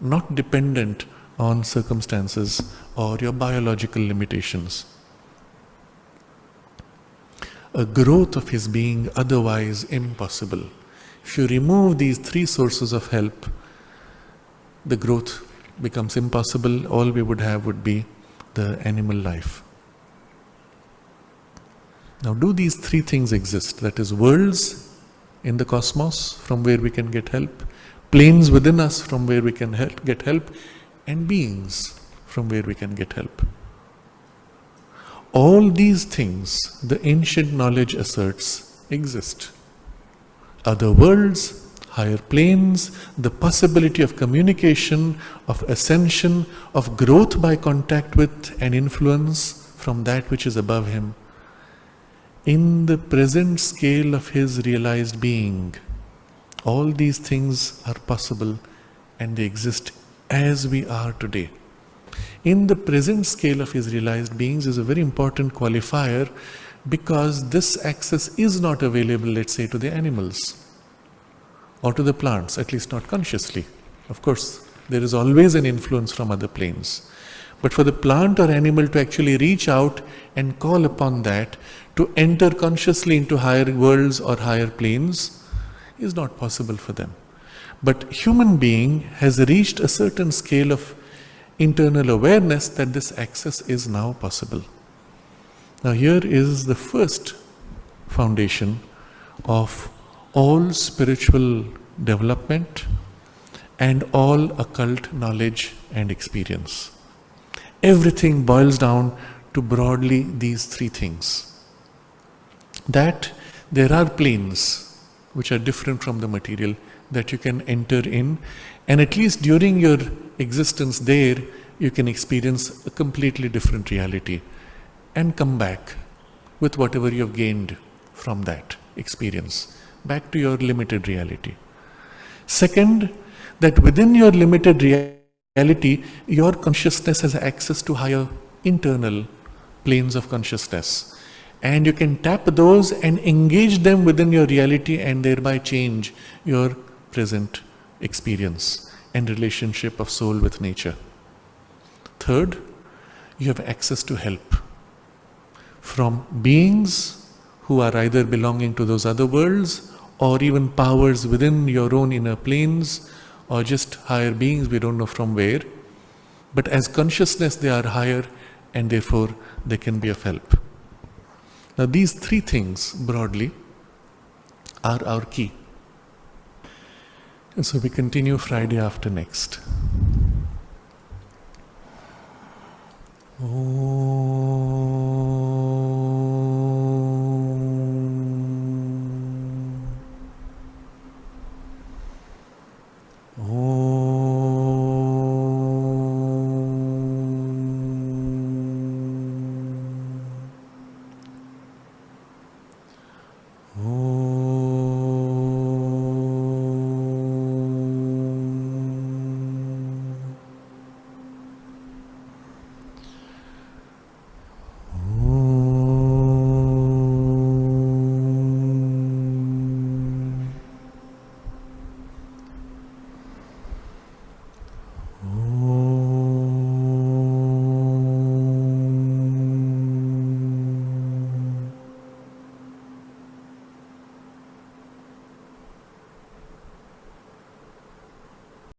not dependent on circumstances or your biological limitations. A growth of his being otherwise impossible. If you remove these three sources of help, the growth becomes impossible. All we would have would be the animal life. Now, do these three things exist? That is, worlds in the cosmos from where we can get help, planes within us from where we can get help, and beings from where we can get help. All these things, the ancient knowledge asserts, exist. Other worlds, higher planes, the possibility of communication, of ascension, of growth by contact with and influence from that which is above him. In the present scale of his realized being, all these things are possible and they exist as we are today. In the present scale of his realized beings is a very important qualifier, because this access is not available, let's say, to the animals or to the plants, at least not consciously. Of course, there is always an influence from other planes. But for the plant or animal to actually reach out and call upon that, to enter consciously into higher worlds or higher planes, is not possible for them. But human being has reached a certain scale of internal awareness that this access is now possible. Now here is the first foundation of all spiritual development and all occult knowledge and experience. Everything boils down to broadly these three things. That there are planes which are different from the material that you can enter in, and at least during your existence there, you can experience a completely different reality and come back with whatever you have gained from that experience, back to your limited reality. Second, that within your limited reality, your consciousness has access to higher internal planes of consciousness. And you can tap those and engage them within your reality and thereby change your present experience and relationship of soul with nature. Third, you have access to help from beings who are either belonging to those other worlds or even powers within your own inner planes or just higher beings, we don't know from where. But as consciousness, they are higher and therefore they can be of help. Now these three things broadly are our key. And so we continue Friday after next. Oh.